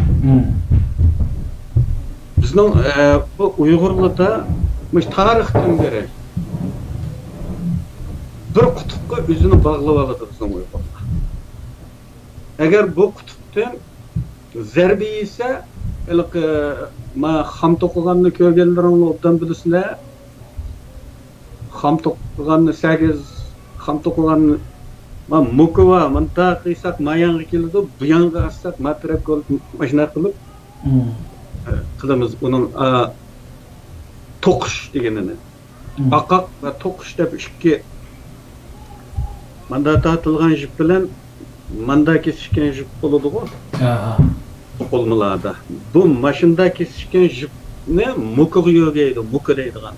Bizning bu Uyg'urlarda tarixdan beri bir qutupga o'zini bog'lab oladi bizning Uyg'urlar. Agar bu qutupdan zarba yesa, ma xam to'qiganni ko'rganlaringni obdan bilasizlar. Xam to'qiganni 8 xam to'qiganni Mukova, manta qiysak mayanga keldi, bu yanga assak matrab qilib mashina qilib qilamiz uning to'qish deganini. Aqaq va to'qish deb ikki manda tortilgan jip bilan manda kesishgan jip bo'ladi-ku. Qo'lmalarda. Bu mashinada kesishgan jipni mukiga yo'gaydi, muki deydigan.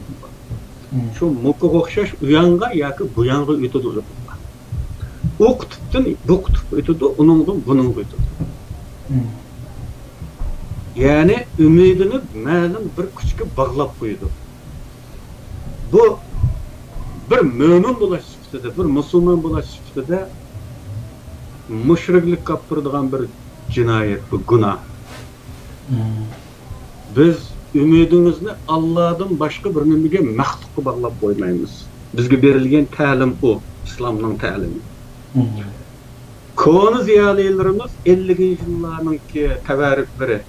Shu mukiga o'xshash u yanga yoki bu yanga o'tadi. O kutuptan bu kutup ötüdü, onundan bunun ötüdü. Yani ümidini ma'lum bir kuchga bog'lab qo'ydi. Bu bir mo'min bo'lish sifatida, bir musulmon bo'lish sifatida mushriklik qilib turadigan bir jinoyat, bu gunoh. Biz ümidimizni Allohdan boshqa bir nimaga maxluqqa bog'lab qo'ymaymiz. Bizga berilgan ta'lim o, islomning ta'limi. Konu ziyalilerimiz 50'li yıllarınki tevarrükleri.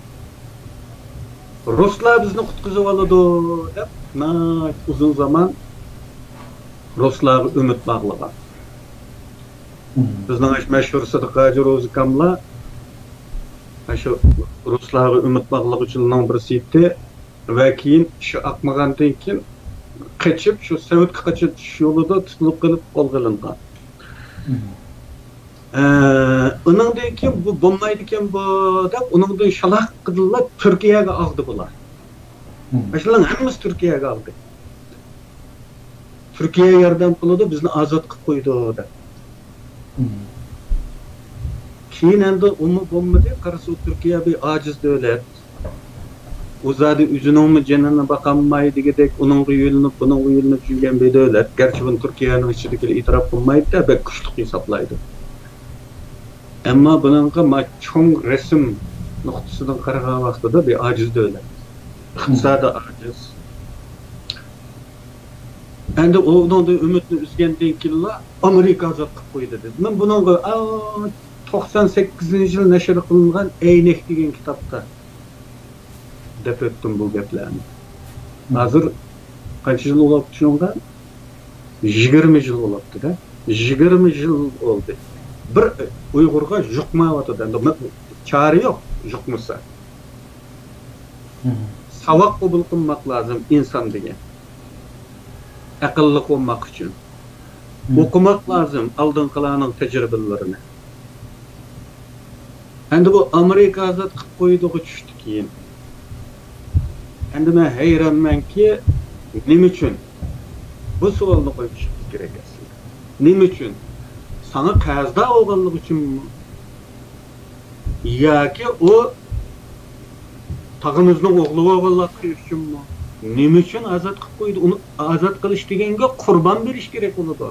Ruslar bizni kutkuzu aladı dep, uzun zaman Ruslar ümit bağladı. Bizden meşhur Sıdık Hacı Rozikam'la şu Ruslar ümit bağladı uçulunan birisiydi ve keyin şu akmağandan keyin kaçıp şu Sovet'e kaçış yolunda tutulup kalıp olğalındı. Onundan keyin bu bo'lmaydigan bu deb uningdan shalaq qildilar, Turkiyaga oldi bular. Mashalar hammasi Turkiyaga oldi. Turkiya yordam qildi, bizni ozod qilib qo'ydi deb. Keyin endi uni bo'lmadi, qarasa Turkiya bir ojiz davlat. Uzadi üzünün canına bakanmaydı gidek, onun uyulunub, bunun uyulunub жүрген bedöler. Gerçi bunu Türkiye'nin içindeki itiraf bulmaydı da pek güçlük hesaplaydı. Ama bununla çoğun resim noktasından karağa vaxtıda bir aciz döler. İktisada aciz. Endi onun da ümitini üzgenden killa Amerika azat qilib qo'ydi dedi. Men bununla 98-yil nashr qilingan Eynek degan kitapta dep öttüm bu gaplarni. Hazır qancha yil bo'libdi shunga? 20 yil bo'libdi da. 20 yil oldu. Bir Uyg'urga yuqmayapti endi. Çare yok yuqmasa. Savaq qabul qilmoq lazım inson degan. Aqlli olmak için. Okumak lazım aldınqılarning tecrübelerini. Endi bu Amerika azat qilib qo'ydiği tushdi keyin. Endi men hayronmanki, nima uchun? Bu savolni qo'yish kerak aslida. Nima uchun? Sana qarzda olganligi uchunmi? Yoki o tag'imizning o'g'li o'g'illatqi uchunmi? Nima uchun azat qilib qo'ydi? Uni azat qilish deganga qurban berish kerak bo'ladi.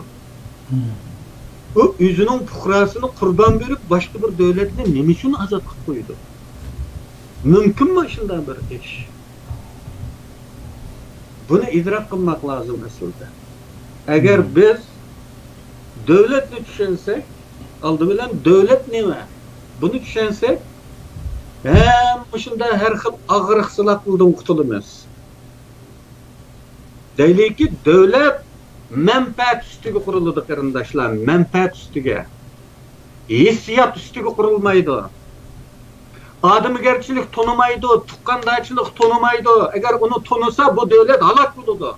O o'zining fuqarosini qurban berib boshqa bir davlatni nima uchun azat qilib qo'ydi? Mumkinmi shunday bir ish? Buni idrok qilmoq lazım aslida. Agar biz davlatni tushunsak, oldi bilan davlat nima? Buni tushunsak, hem shunda har xil og'riqchiliklardan qutulamiz. Deylikki davlat menfaat ustiga quriladi qarindoshlar, menfaat ustiga. Hissiyat ustiga qurilmaydi. Adamgarchilik tonimaydi, tuqqandochilik tonimaydi. Agar uni tonisa bu davlat halok bo'ladi.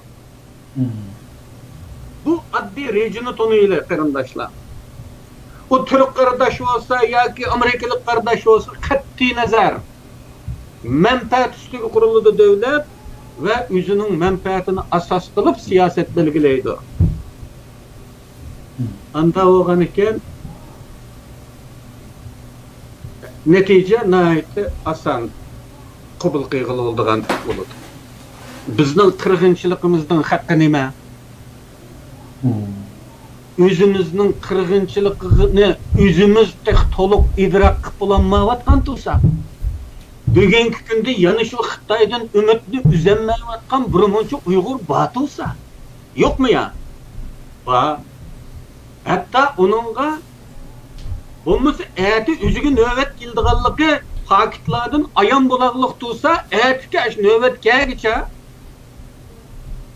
Bu oddiy rejini toniylar qarindoshlar. O Türk qardosh olsa yoki Amerikalik qardosh olsa qat'iy nazar menfaat ustiga quriladi davlat ve o'zining menfaatini asos qilib siyoset belgilaydi. Anda bo'lgan ekan natija nihoyatda oson qabul qiladigan bo'ladi. Bizning qirg'inchiligimizning haqqi nima? Özümüzün qirg'inchiligini özümüz to'liq idrok qilib bo'lolmayotgan tursak, bugungi kunda yana shu Xitoydan umidni uzolmayotgan birmuncha Uyg'ur bor tursa, yo'qmi ya? Va hatta uningga bo'lmasa ati o'ziga navbat keldiganligi faktlardan ayon bo'laqliq tursa, atiga shu navbat kelgicha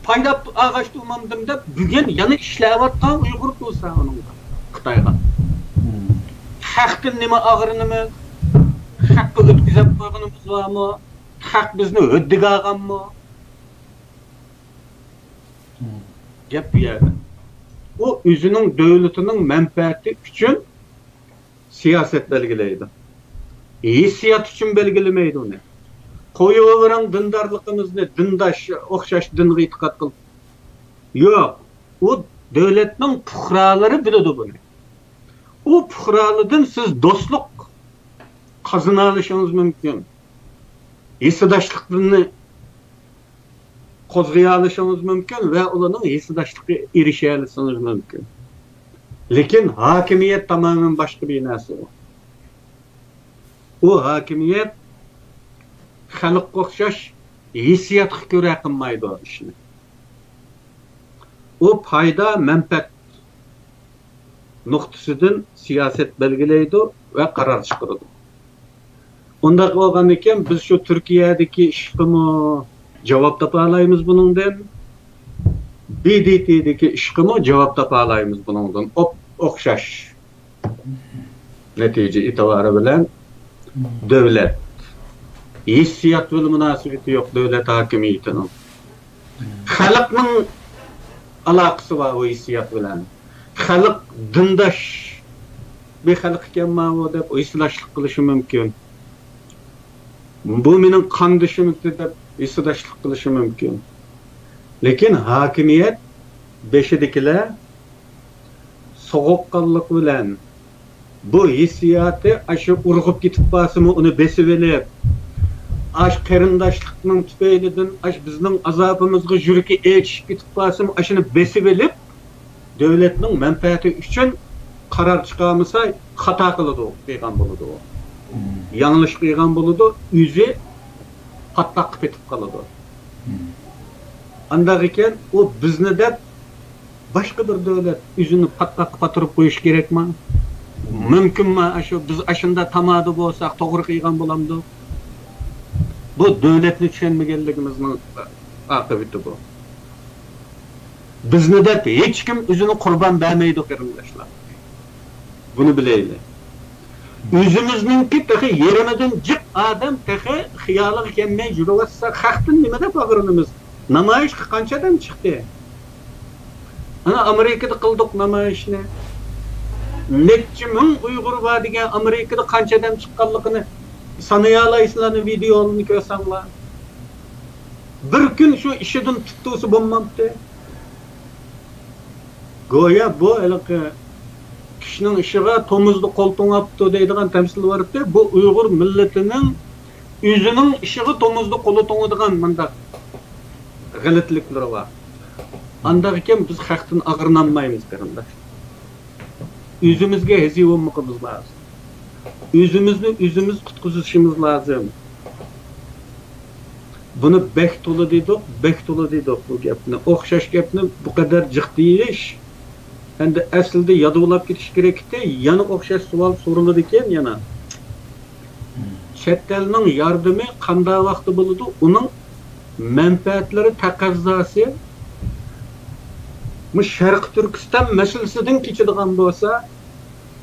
paydap ağaç durmamdımda bugün yana işleyatkan Uygur olsa onunla Xitayga. Hakkın nima ağırınımız, hakkı ötküzep koyganımız var mı? Hak bizni öddig ağam mı? Gap bir yerde. O özünün devletinin menfaati için siyaset belgileydi. Hissiyat için belgilemeydi onu. Koyuveren dindarlığımızı, dindaş, okşaş dingi itikat kıl. Yok. O devletinin puhraları biledi bunu. O puhralıdan siz dostluk kazına alışınız mümkün. Hissadaşlıklarını kozgaya alışınız mümkün ve olanın hissadaşlıkı erişe alışınız mümkün. Lakin hakimiyet tamamen başka bir nesi o. O hakimiyet xalqqa o'xshash hissiyatga ko'ra qilmaydi o ishni. O foyda manfaat nuqtasidan siyoset belgilaydi va qaror chiqaradi. Unda bo'lgan ekan biz shu Turkiyadagi ishqimi javob topa olamiz buningdan. BDT'dagi ishqimi javob topa olamiz buningdan. O'xshash natija e'tibori bilan davlat hissiyat ve münasebeti yok devlet hakimiyetinin. Halkın alakası var o hissiyat bilen. Halk dindaş bir halk iken o dep o islaşlık kılışı mümkün. Bu menin kandışım dep islaşlık kılışı mümkün. Lakin hakimiyet beşidikiler soğukkallık bilen bu hissiyatı aşı urgup gitip basımı onu besivelep aş qarindoshlikning tufaylidan aş bizning azobimizga yuragi echishib ketib qolsin, ashuni besib olib, davlatning manfaati uchun qaror chiqarmasa xato qiladi, degan bo'ladi u. Yanlış qilgan bo'ladi, o'zi patlaq qilib ketib qoladi. Andak ekan, o bizni deb başka bir devlet o'zini patlaq patırıp qo'yish kerakmi? Mümkünmü? Biz aşında tamadı bo'lsak, to'g'ri qilgan bo'lamdi. Bu devletni tushunmaganligimizning aqibati bu. Bizni deb hech kim o'zini qurban bermaydi, qarindoshlar. Bunu bilaylik. O'zimizningki tahi yerimizdan jiq odam tahi xiyoliga kelmay yuraversa, xalqdan nima deb og'rinamiz? Namoyish qanchadan chiqdi? Ana Amerikada qildik namoyishni. Necha ming Uyg'ur bor degan Amerikada qanchadan chiqqanligini sanay olaysizlarni videolarini ko'rsanglar. Bir kun shu ishidan tuttusi bo'lmabdi. Go'yo bu iliqi kishining ishiga tomuzni qo'lto'ngapti deydigan tamsil boribdi. Bu Uyg'ur millatining o'zining ishiga tomuzni qo'li to'ngadigan mundaq g'alatiliklar var. Andak ekan biz xalqdan ag'rinolmaymiz qarindosh. O'zimizga hezi bo'lmoqimiz lozim. O'zimizni o'zimiz qutqizishimiz lozim. Buni bek to'la dedik bu gapni. O'xshash gapni bu qadar jiqdiyish. Endi aslida yodolab ketish kerakda, yana o'xshash savol so'raladi ekan yana. Chet elning yordami qanday vaqtda bo'ladi? Uning manfaatlari taqozosi bu Sharq Turkiston masalasidan kechadigan bo'lsa,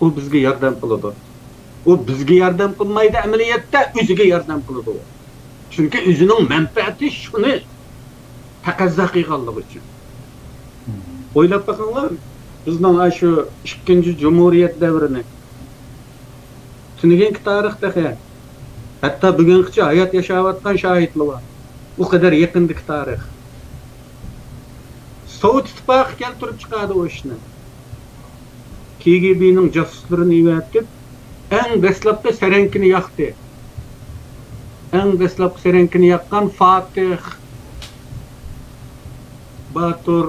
u bizga yordam qiladi. U bizga yordam qilmaydi, amaliyotda o'ziga yordam qiladi. Chunki o'zining manfaati shuni taqozo qilganligi uchun. O'ylab boqinglar, bizning shu 2-Cumhuriyet davrini tunugan tarixda hatto bugungacha hayot yashayotgan shohidlar bor. Bu kadar yakındık tarih. Sovet İttifakı keltirib chiqadi o ishni. KGB'ning jasuslarini evatib, eng dastlabki sarankini yoqdi. Eng dastlabki sarankini yoqqan Fatih Batur,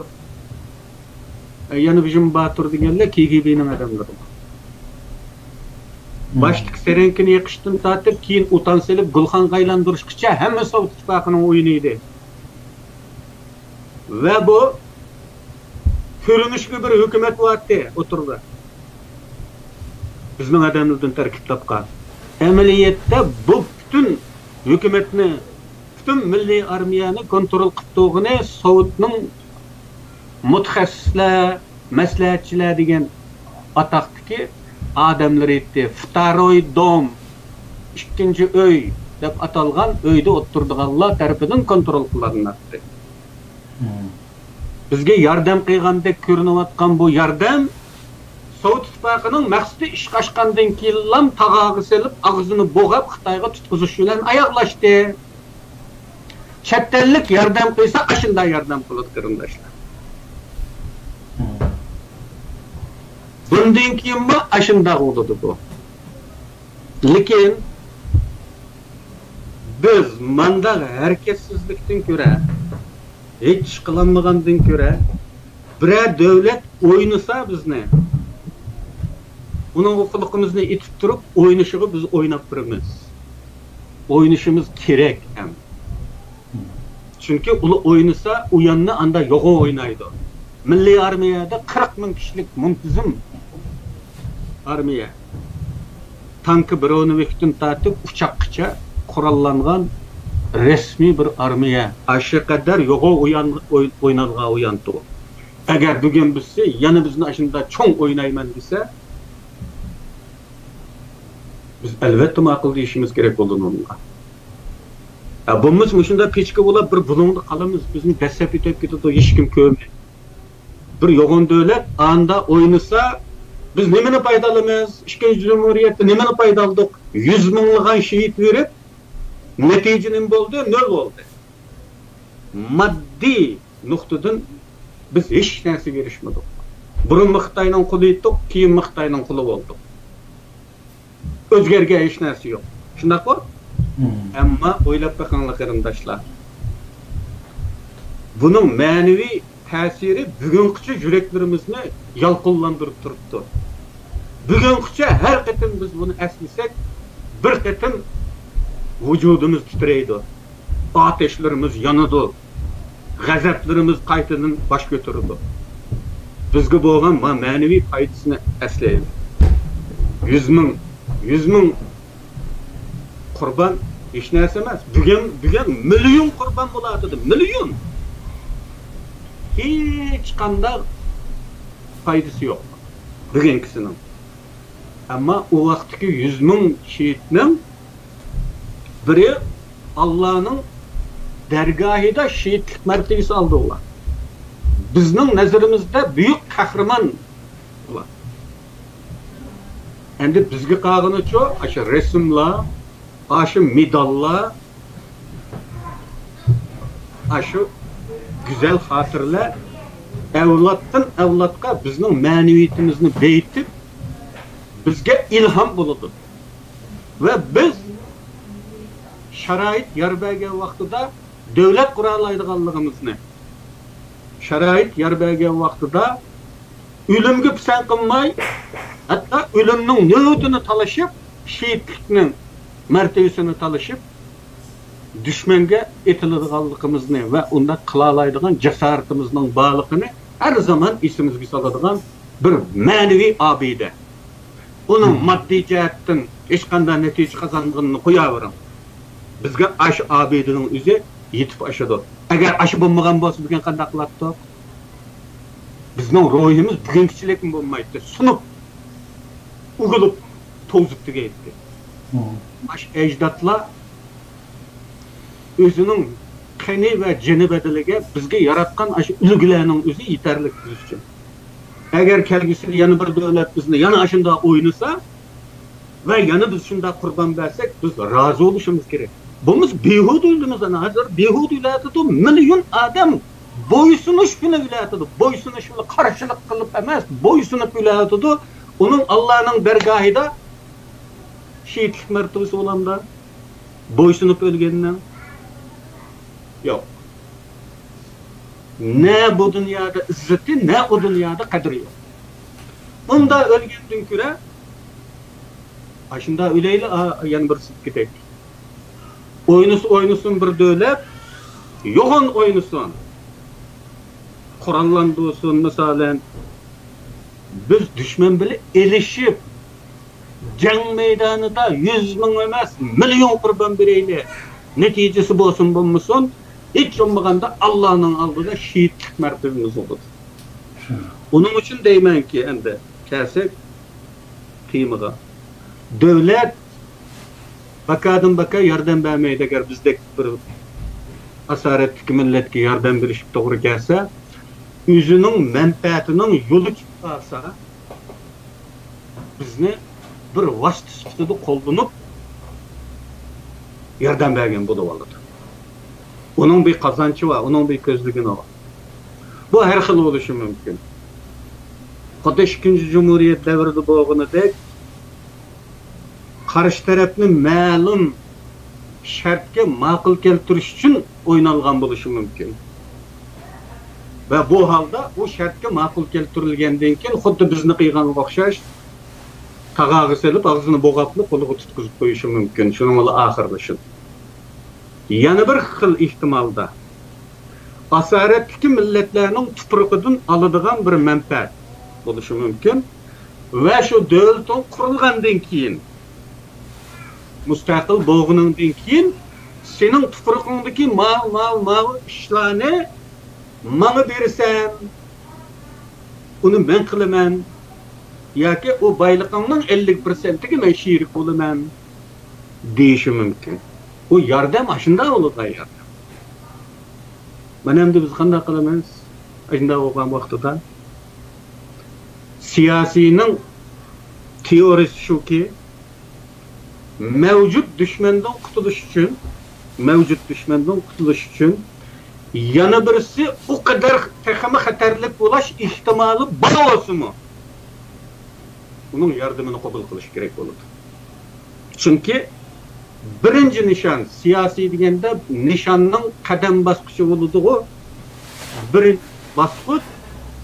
yana bizim Batur deganlar KGB'ning adamlari. Başlık sarankini yoqishdan tortib, keyin utan selib Gulxanga aylantirishgacha hamma Sovet İttifaqining o'yini edi. Ve bu ko'rinishga bir hukumat vardı oturdu. Bizning adamlardan tarkib topgan. Amaliyotda bu bütün hukumatni, bütün milliy armiyani kontrol qilib turg'ini Sovetning mutaxassislar, maslahatchilar degan ataqdagi adamlar etdi. Vторой dom, ikkinchi uy deb atalgan uyda o'tirdiganlar tarafidan kontrol qilinadi. Bizga yordam qilgandek ko'rinayotgan bu yordam Sovet İttifaqining maqsadi ish qo'shgandan keyin tag'og'i selib, og'zini bo'g'ab Xitoyga tutqizish bilan oyoqlashdi. Chet ellik yordam qilsa, ashunday yordam qiladi qarindoshlar. Bundan keyin bu ashunda bo'ladi bu. Lekin biz manda harakatsizlikdan ko'ra, hech qilinmagandan ko'ra, bir davlat o'ynasa bizni, uning huquqimizni etib turib, o'ynashiga biz o'ynab turamiz. O'ynashimiz kerak ham. Chunki ular o'ynasa, u yanni anda yo'g'o o'ynaydi. Milliy armiyada 40 ming kishilik muntazam armiya. Tankı Bronovic'ten tatip uçakça kurallangan resmi bir armiya. Aşağı kadar yoğu oynalga uyandı. Eğer bugün bizse, yani bizim aşında çoğun oynayman dese, biz elbette makul işimiz gerek olduğunu onunla. Bunumuz müşünde peçke olab bir bulundu kalımız, bizim desep itep gidiyordu, hiç kim köymey. Bir yoğun devlet anda oynasa, biz nemeni paydalamız, 2. Cumhuriyet'te nemeni paydaladık, 100 minliğen şehit verip, neticenin oldu, nol oldu. Maddi noktadan biz hiç neresi gelişmedik. Burun Xitayning kulu ettik, keyin Xitayning kulu olduk. Özgerge hiç neresi yok. Şundak var? Ama oylap bakınlar qarindoshlar. Bunun manevi ta'siri bugünküçe yüreklerimizni yalqınlandırıp turibdi. Bugünküçe her qatim biz bunu eslisek, bir qatim vücudumuz titreydi. Ateşlerimiz yanıdı. Gazaplarımız qaytadan baş götürdü. Bizge bo'lgan manevi faydasını eslaylik. 100 ming qurban hech narsa emas. Bugun million qurban bo'ladi, million. Hech qanday faydası yok. Bugunkisining. Ama o vaqtdagi 100 ming şehitning biri Allah'ın dergahida şehitlik mertebesi aldı ular. Bizning nazarimizda büyük kahraman ular. Endi bizga qolganicha aşı resimlar, aşı medallar, aşı güzel hatırlar evlatdan evlatga bizning ma'naviyatimizni beyitib bizga ilham bo'ladi. Ve biz şarait yar bergan vaqtida davlat qura oladiganligimizni, şarait yar bergan vaqtida o'limga pisand qilmay, hatto o'limning navbatini talashib, shehidlikning martabasini talashib, düşmanga etiladiganligimizni va unda qila oladigan jasoratimizning borligini har zaman esimizga soladigan bir ma'naviy obida. Onun maddi jihatdan hech qanday natija qozonganini qo'yavering. Bizga ash obidaning o'zi yetib oshadi. Agar ash bo'lmagan bo'lsa, bugun qanday qiladi? Bizning ruhimiz bugungichilik bo'lmaydi. Sunib, ug'ilib, to'zib tugaydi. Ash ajdodlar o'zining qani va jini badaliga bizga yaratgan ash ulug'larning o'zi yetarli biz uchun. Agar kelgusida yana bir davlat bizni yana shunda o'ynasa va yana biz shunda qurban bersak, biz rozi bo'lishimiz kerak. Bumuz behuduyluğumuz ana hazır behuduylatıdı milyon adam boysunish bilan uylatıdı. Boysunush bilan qarşılık qilib emas, boysunup uylatıdı. Onun Allah'ın dergahida şehitlik mertebesi olanda boysunup ölgeninden yok. Ne bu dünyada izzeti, ne o dünyada kadri yok. Bunda ölgenden küre aşında öleyle yani bir sık gitek. Oynusun bir devlet, yoğun oynusun. Kur'anlandığısın misalen, biz düşman bile elişip, cenk meydanında 100 min emas, milyon kurban bireyle neticesi bolsun bulmuşsun, hiç olmaganda Allah'ın aldığında şehitlik mertebemiz olur. Onun için deymen ki, endi, kelsek, kıyımıga. Devlet, bakadan baka yardım vermeydi eğer bizdeki bir asaretlik milletki yardım verişip doğru gelse, özünün menfaatinin yolu çıkarsa, bizni bir vasıtasıda kollanıp yardım vergen bu da oladı. Onun bir kazançı var, onun bir közlüğü var. Bu her xil oluşu mümkün. Hatta 2. Cumhuriyet devrinde boğunu dek, karşı tarafının ma'lum şartga ma'qul keltirish uchun o'ynalgan bo'lishi mumkin. Ve bu halda o şartga ma'qul keltirilgandan keyin xuddi bizni qilganga o'xshash tag'ag'i selib og'zini bo'g'aplab qo'liga tutqizib qo'yishi mumkin. Shuning bilan oxirlashadi. Yana bir xil ehtimolda asaretdagi millatlarning tuprog'idan oladigan bir manfaat bo'lishi mumkin va shu davlat qurilgandan keyin mustaqil bo'lgandan keyin sening tuprog'ingdagi mal ishlarni menga bersan, uni men qilaman yoki o boyliqingning 50%iga men sherik bo'laman deyishi mumkin. O yordam ashunda bo'ladi yordam. Mana endi biz qanday qilamiz? Ashunda bo'lgan vaqtida siyosiyning teoriyasi shuki, mevcut düşmandan qutuluş için yana birisi o kadar texmi xatarlik bo'lish ehtimoli bor olsunmi? Bunun yordamini qabul qilish kerak bo'ladi. Chunki Birinci nişan siyasi degende nişanның qadam basqıçı boludu o. Bir basqıç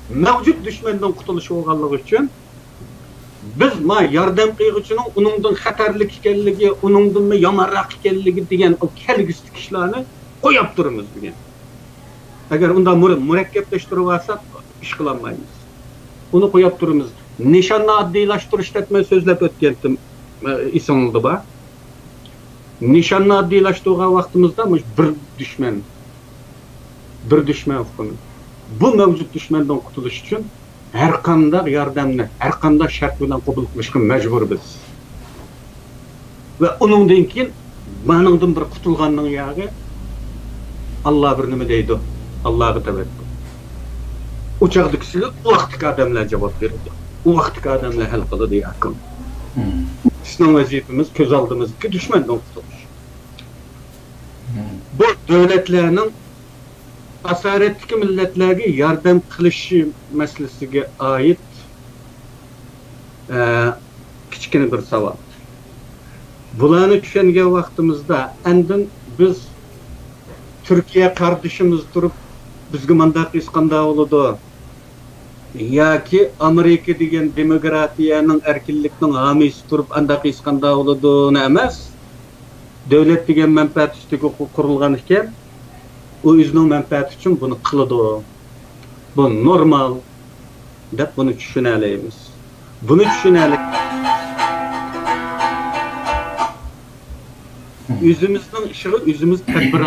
mevcut düşmandan qutuluş bolganlygy üçün biz ma yardam qıygıçının onundan xatarlik ekenligi, onundan mı yamanrak ekenligi degen o kelgistik işlerini koyup durumuz bugün. Eğer onda mürekkepleştirip alsak iş kılamayız. Onu koyup durumuz. Nişanla addilaştırış etme sözlep ötkendim isim oldu ba. Nişanla addilaştırığa vaktimizde bir düşman hukunu. Bu mevcut düşmandan kurtuluş için her kanda yardımını, her kanda şart bilen kabul kılışkın mecbur biz. Ve onundan keyin manыңdan bir kutulganның yağı Allah bir nime deydi. Allah'a tevekkül. Uçakdaki kişiler o vaktki adamlar cevap verdi. O vaktki adamlar hal kılıdı yakın. Sizin vazifemiz köz aldığımız ki düşmandan kurtuluş. Bu devletlerinin asaretli milletlerge yardım kılışı meselesine ait küçükene bir savab. Bulanı düşüngen vaktimizde endin biz Türkiye kardeşimiz durup bizge mandak iskanda oludu. Ya ki Amerika degen demokratiyanın erkinlikinin hamisi durup andak iskanda oludu emas. Devlet degen menfaat üstüge kurulgan iken o özünün menfaati için bunu kılıdı. Bu normal dep bunu düşüneleyimiz. Bunu düşüneleyimiz. Üzümüzün ışığı üzümüz tedbir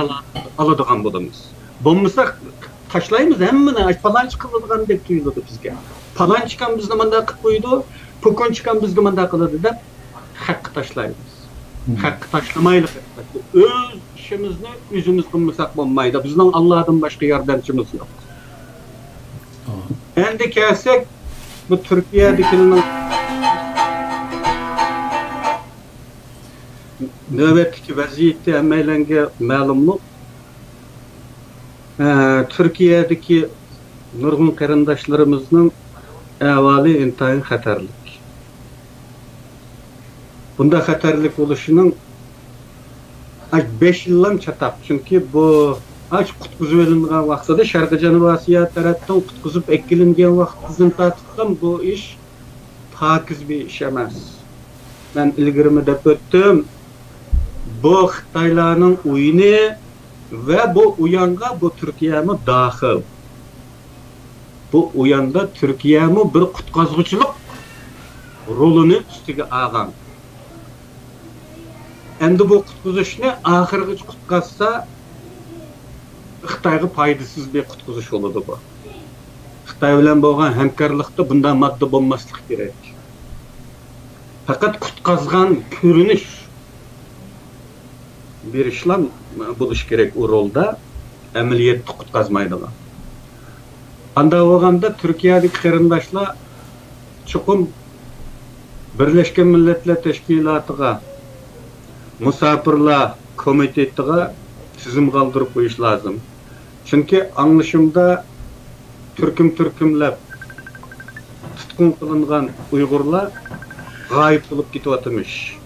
alıdığan bulumuz. Bulmuşsak taşlayımız hemmine falan çıkıldığan dep duyuldu bizge. Falan çıkan bizde manda kıp buydu, pokon çıkan bizde manda kılıdı dep hakkı taşlayımız. Hakkı taşlamaylık. Öz işimizni özümüz kılmasak olmaydı. Bizden Allah'tan başka yardımcımız yok. Endi kelsek bu Türkiye'dekinin nöbetdeki vaziyeti emmeylenge ma'lumluk. Türkiye'deki nurgun qarindaşlarımızın ahvali intayin xatarlik. Bunda xatarlik oluşunun 5 yıldan çatap. Çünkü bu kutkuzu verildiğin vaxtada Şarkı Janub Asiya taraftan kutkuzup ekkilingen vaxtızın tatıqdan bu iş pakiz bir iş emas. Ben ilgirimi dep öttüm. Bu Xitaylarning oyunu ve bu uyanga bu Türkiye'mi dahil. Bu uyanda Türkiye'mi bir kutkazgıçılık rolünü üstüge ağan. Endi bu kutkuzuşni ahirgi kutkazsa Xitayga paydasız bir kutkuzuş oludu bu. Xitay bilen bolgan hamkorlikda bundan madde bolmaslik kerak. Fakat kutkazgan görünüş bir işlem buluş gerek o rolda ameliyatı kutkazmaydılar. Anda olganda Türkiye'deki qarindaşlar çokum Birleşken Milletler Teşkilatı'na Musafirlar Komiteti'ne tizim kaldırıp koyuş lazım. Çünkü anlaşımda türkümlep tutkun kılıngan Uygurlar gayip bulup gidiyormuş.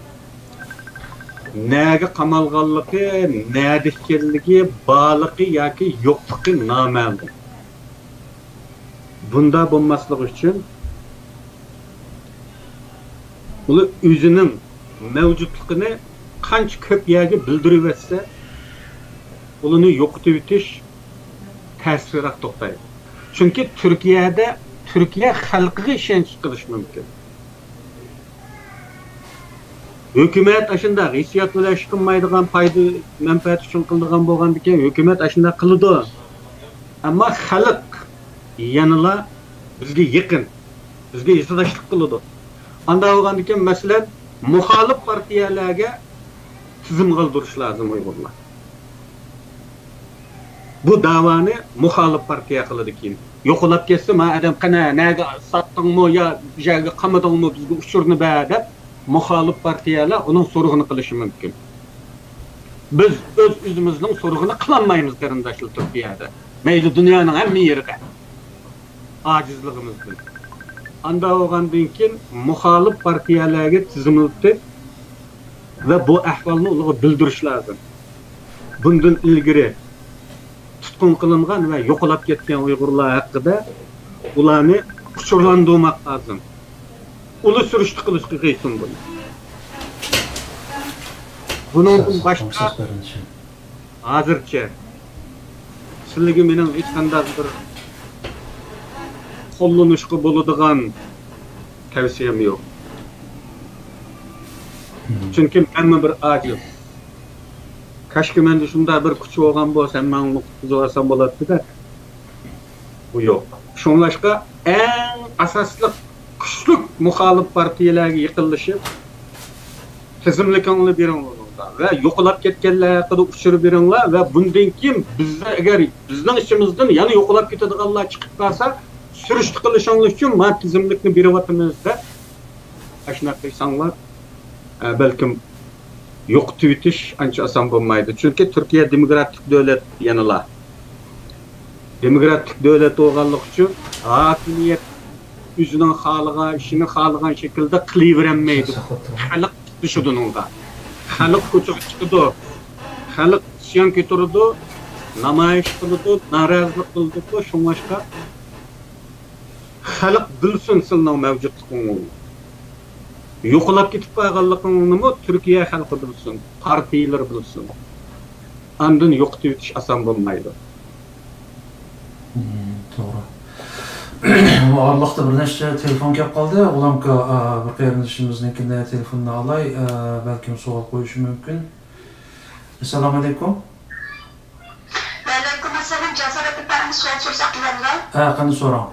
Näge qamalganlygy, nädikkenligi, bağlıqı yoki yo'qligi noma'lum. Bunda bolmaslygy üçün ulu özünün mevcutluğunu qancha köp yerge bildirip etse, ulunu yo'qotib o'tish ta'sirroq to'xtaydi. Çünkü Türkiye xalqiga ishonch qilish mumkin. Hükümet aşında hissiyat bilen çıkılmaydıgan paydı menfaat için kıldıgan bolgan diken hükümet aşında kılıdı. Ama halk yanıla bizge yakın, bizge istidaşlık kılıdı. Anda bolgan diken mesela muhalif partiyalarga tizim kaldırış lazım Uygurlar. Bu davanı muhalif partiya kılıdı ki. Yokulap kesse ma adam kana näge sattın mı ya jäge qamadın mı bizge uçurunu bädep muhalif partiyalar onun sorğunu qilishi mumkin. Biz öz özümüzün sorğunu qılanmaymiz qarindaşlar Türkiye'de. Meyli dünyanın hamma yerine. Acizligimizden. Anda olgandan keyin muhalif partiyalarga tizimlitip ve bu ahvalni ularga bildirish lazım. Bundan ilgari tutqun qilingan va yo'qolib ketgan Uyg'urlar haqida ularni uchurlandırmak lazım. Ulu sürüştü qilishga qiysin bunu. Bunun başqa hozircha sizlarga mening hech qanday bir qo'llanishga bo'ladigan tavsiyam yo'q. Chunki men bir aciz. Kaşki mende şunda bir kuch olgan bo'lsam, men uni qutqizib bo'ladi-da. Bu yo'q. Şunlaşqa en asaslı güçlü muhalif partiyalarga yiqilishib, tizimlikni beringlar ve yo'qolib ketganlar haqida uçurib beringlar ve bundan keyin bizda agar bizning ishimizdan yana yo'qolib ketadiganlar chiqib qolsa, surishti qilishinglar uchun men tizimlikni beryapmiz-da. Ashuna qilsanglar, balkim yo'q tuyutish ancha oson bo'lmaydi. Chunki Turkiya demokratik davlat yanıla. Demokratik devlet olganlık için hakimiyet yüzünün halığa, işini halığın şekilde kılıverenmeydi. Halk düşüdü onunla. Halk küçük çıktı. Halk isyan götürdü, namayış kıldı, narazılık kıldı. Şun başka halk bilsin sılının mevcutluğunu. Yo'qolib ketib qolganligini Türkiye halkı bilsin, partiyalar bilsin. Andın yo'qotib o'tish oson bo'lmaydi. To'g'ri. Allohda bir nechta telefon kelib qoldi. Ulamga bir qarindoshimiznikini telefonini olay, balkim savol qo'yishi mumkin. Assalomu alaykum. Va alaykum assalom. Jazorat bilan savol so'rasa qilamizmi? Qani so'rang.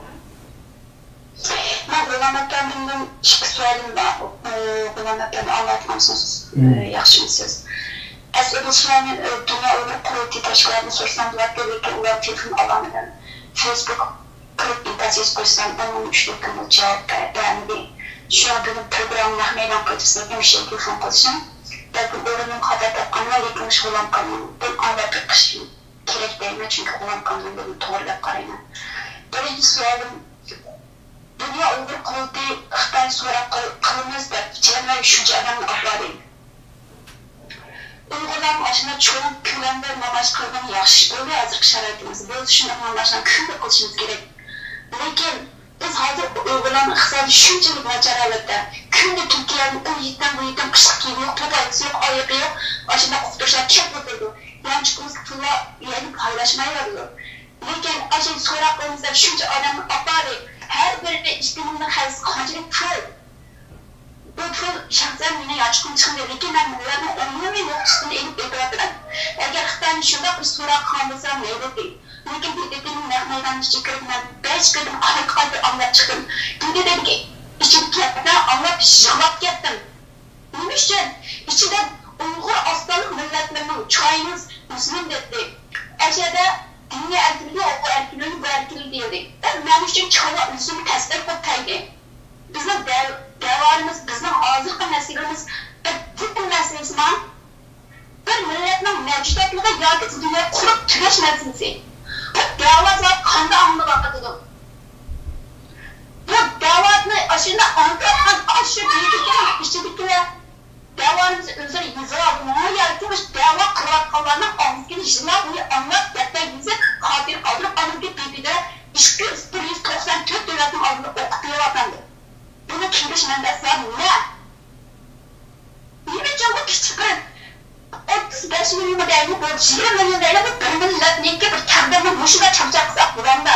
Men ulamatdan ikki savolim bor. Ulamatdan anlatmoqchisiz. Yaxshimisiz? Aslida shuni Dünya Uyghur Qurultayı Teşkilatı'nı sorsam bo'ladi, lekin ular telefon ololmadim. Facebook qilib intervyu qo'ysam, onun 3 kunlik javob berdi. Shu bugun programma mehmon qo'yishsa, hemşire telefon qilishim. Balkim o'rinim xato topganman, lekin shug'ullan qolman. Ben anlab o'qishim kerak deyman, chunki ulam qonunni to'g'rilab qarayman. Birinchi savolim, Dünya Uyghur Qurultayı Xitoy so'rab qilamiz deb jamlash shuncha odamni oqladi. Uyg'urlarning aslında çoğu ko'lamda namoyish qilgani yaxshi bo'ldi, hozirgi sharoitimizda. Biz shuni namoyishni kunda qilishimiz kerak. Lekin biz hozir Uyg'urlarning iqtisodiy shunchalik nachar holatda, kunda Turkiyaning u yerdan bu yerdan qishki kiyim yo'q, to'g'risi yo'q, oyog'i yo'q, aslında o'qituvchilar kelib o'tirdi. Yanchiqimiz pullar yani paylaşmayapti. Lekin aslında so'raqimizda shuncha odamni opari, har biriga ishtimoniy xavf qanchalik pul. Bu pul şahsen yine yaşkın çıkıyor. Lekin ben bunların umumiy noktasını elip ötüyorum. Eğer Xitoyning shunday bir so'roq qilsa mayli deydi. Lekin PDTning mehmondan chiqib men 5 kun qayta anglab chiqdim. PDTga ichida anglab yig'lab ketdim. Nima uchun? Ichida Uyg'ur aslanlik millatlarning choyimiz muslim dedi. Aslida dinga erkinlik, o'quv erkinligi, bu erkinlik deyildi. Men uchun choylar muslim tasdiq qildi. Bizning davarımız, bizim azıqı meselemiz, bütün meselemiz bir milletinin mevcudatlığı yoki dünya qurup tüneş meselesi. Bu davazlar qanday anlık aqıdıdır. Bu davadını aşında anlatkan aşı büyükken işçilikler davarımızı özür yüzü aldı. Ona yaratılmış dava kıratkalarının anlıkını işler bunu anlat yatma yüzü kadir kaldırıp anlık BB'de 194 devletin adını okutuyor atandı. Bunu kimmiş mendersler ne? Niye için bu küçük bir 35 milyon değerli bu 20 milyon değerli bu bir millet ne ki bir kardamın boşuna çapacaksa buranda.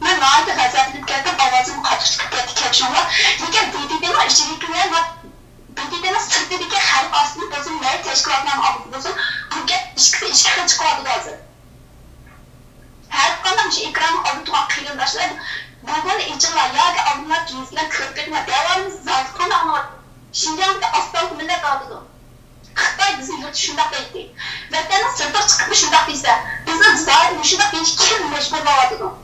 Ben naite gazetlik geldim avazımı kaçıp çıkıp geldi kepşonlar. Lekin BDD'nin işçilikler var. BDD'nin sırtındaki her aslını bozun ve teşkilatlarının adı bozun. Bu get işkide çıkıyordu lazım. Her kandan bir ekranın adı tuğan kıyırdaşlar. Bunlar içinler ya ki alınlar cinsler kırıklarına devamımız zaten ama Şinjan'da aslan millet aldı. Xitoy bizim yurt şundak deydi. Vatanın sırtı çıkıp şundak deyse, bizim zaten şundak deyince kim meşgul oladı?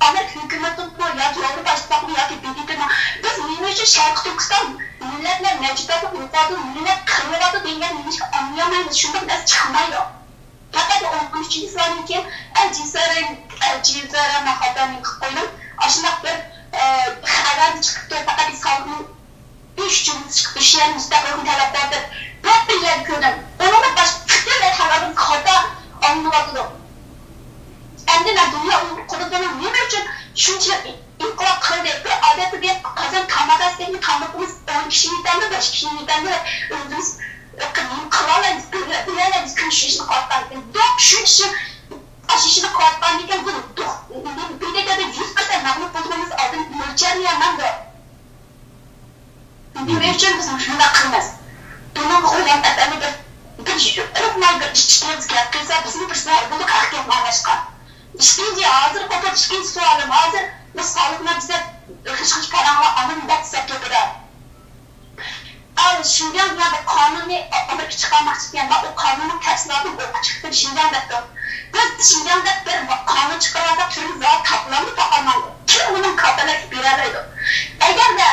Amerika hükümeti bu ya ki Avrupa İttifakı ya ki BDP'nin biz neymişi Şarkı Türkistan milletler mevcudatı yukarıda millet kırıladı diyen neymişi anlayamayız. Şundak nasıl çıkmayıyor. Fakat 13. sıradaki El Cizre Mahadan'ı koydum. Aslında bir haber çıktı fakat biz halkın 3 cümle kişilerin müstakilliğini taleplerdir. Hep bir yer görün. Onunla başka bütün mezheberin hata anlatıdır. Endine dünya kurduğunu ne için? Çünkü İnkılap kıldı. Bir adeti bir kazan kamadasını tanıdığımız 10 kişiden de 5 kişiden de öldüğümüz kılalarız, bilelerimiz küşüşünü korktanken. Dok şu kişi aşışını korktanken bunu bir de 100% memnun bulduğumuz adım mülçer yandan da. Bir mülçer bizim şunda kılmaz. Bunun huylan efendim bir ırklar bir işçilerimiz gerekirse bizim bir sınır bulduk hakem anlaşkan. İşkinci hazır kopar, işkinci sualım hazır. Bu sağlıkına bize hış karanlığa anın da sepetleri. Şimdiye kadar kanuni Amerika çıkarmak isteyenler o kanunun tersilatı oku çıktı şimdiye kadar. Biz şimdiye kadar bir kanun çıkaracak türlü zaten tapılanı tapanmalı. Kim bunun kadına bir araydı. Eğer de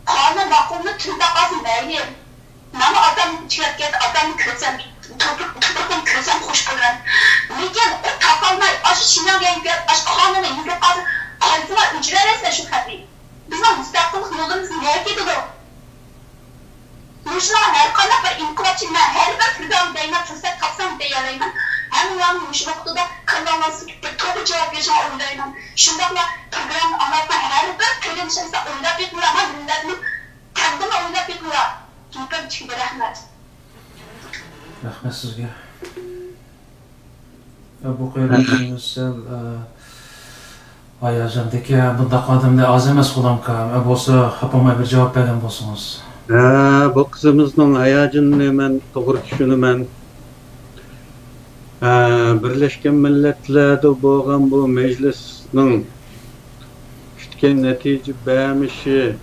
kanun vakumlu türde bazı neyli. Ama adam çıkarken adamın közem, toprakın közem hoş bulan. Lekin o tapanlar aşı şimdiye kadar aşı kanunu yüzde bazı kaydılar ücretlese şu tabi. Bizim müstakillik yolumuz neye gidiyor? Müşrikler her kadar bir inkılapçı, her bir program deyime fırsat kapsam deyeleyim. Hem ulan müşrikte de kıllanması gibi topu cevap vereceğim oynayın. Şundakla program anlatma her bir program içerisinde oynayıp bitmiyor ama milletini kendine oynayıp bitmiyor. Gibi bir çıkıyor rahmet. Rahmet sizge. Bu kıyırımız ayajandaki bunda kadimde az emas qo'lamka. Bo'lsa hapamay bir javob bergan bo'lsangiz. Bu kızımızın hayacını ben doğru düşünümen. Birleşken Milletler'de boğan bu meclisinin kütken netice beğenmişi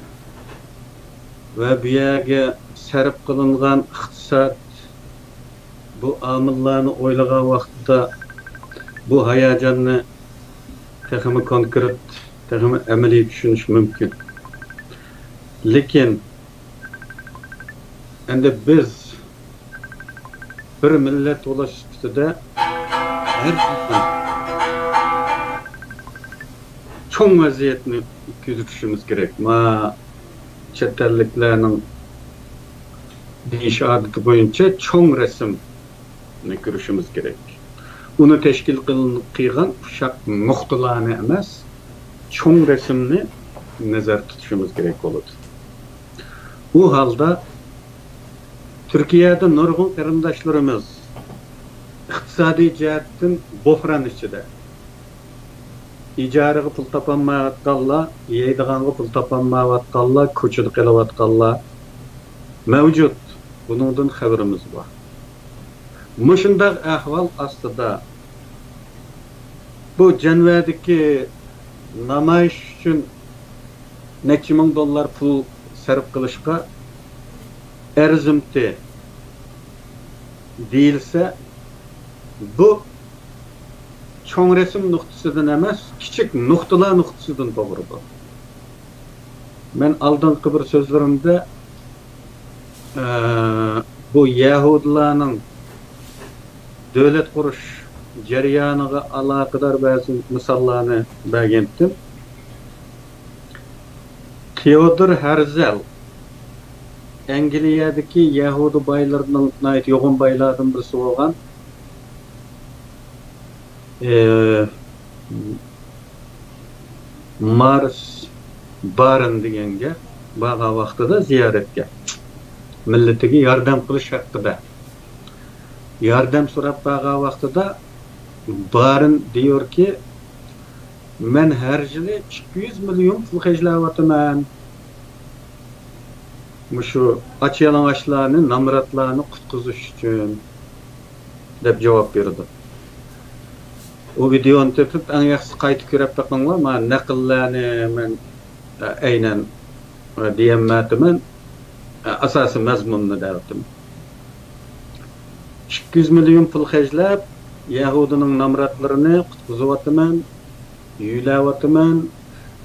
ve bir yere serp kılıngan iktisat bu amıllarını oylagan vakitte bu hayacanını tekimi konkret, tekimi emeli düşünüş mümkün. Lekin endi biz bir millet ulaşıştıda her çoğun vaziyetini küzüşümüz gerek. Ma çetelliklerinin deyiş adeti boyunca çoğun resimni görüşümüz gerek. Onu teşkil kılgan uşak noktalarını emas, çoğun resimni nazar tutuşumuz gerek olur. Bu halda Türkiye'de nurgun kırımdaşlarımız iktisadi cihetten bohran içinde. İcarıgı pul tapanmayatqalla, yeydiğanğı pul tapanmayatqalla, köçüdü qelavatqalla mevcut. Bunun haberimiz var. Muşundaq ahval aslında bu Cenverdeki namayış için neçe ming dollar pul sarf kılışqa erzimti değilse bu çoğun resim noktasından emas, küçük noktalar noktasından doğru bu. Ben aldığım bir sözlerimde bu Yahudilerin devlet kuruş jaryanıga alakadar bazı misallarını belirttim. Theodor Herzl Angliyadaki Yahudi baylarının ait yoğun baylardan birisi olan Mars Barın degenge bağa vaqtida ziyaretge milletigi yordam qilish haqida yordam so'rab bağa vaqtida Barın diyor ki men her yili 200 milyon pul xarjlayapman. Şu aç yalang'ochlarni, namratlarni qutqizish uchun deb javob berdi. O videoni tepib eng yaxshi qaytib ko'rib baqinglar, men naqllarni men aynan diyemmatman. Asosiy mazmunni derdim. 200 milyon pul xarjlab Yahudining namratlarini qutqizyapman, yuylayapman.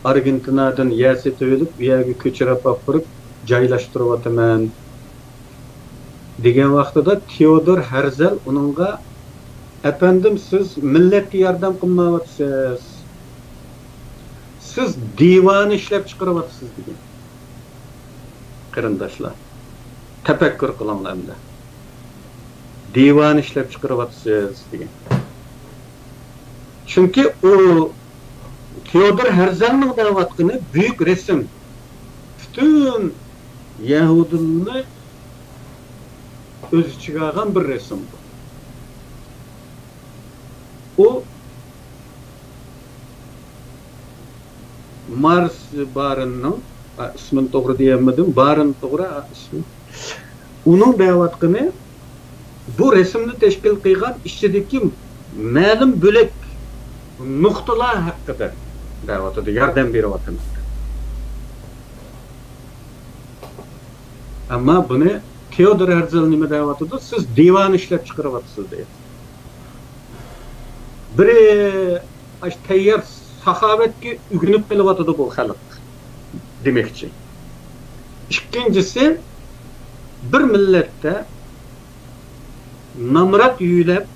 Argentinadan yasitib olib, bu yerga ko'chirib olib joylashtiryapman degan vaqtida Theodor Herzl uningga efendim siz milletga yordam qilmayapsiz. Siz divan ishlab chiqaryapsiz degan. Qarindoshlar. tefekkür kılınlar da. Divan işlep çıkarıvatsız degan. Çünkü o Theodor Herzl'nin davatını büyük resim. Bütün Yahudiliğini öz içine algan bir resim bu. O Mars barının ismini doğru diyemedim. Barın doğru ismi. Onun davatını bu resimni teşkil kılgan içindeki ma'lum bölek noktalar hakkında davatıda yardım berivatın. Ama bunu Theodor Herzl nime davatıda siz divan işlep çıkarıvatsınız deyip. Biri teyyar sahavetki ügünüp kılıvatıda bu halk demekçi. İkincisi bir millette namrat yüylep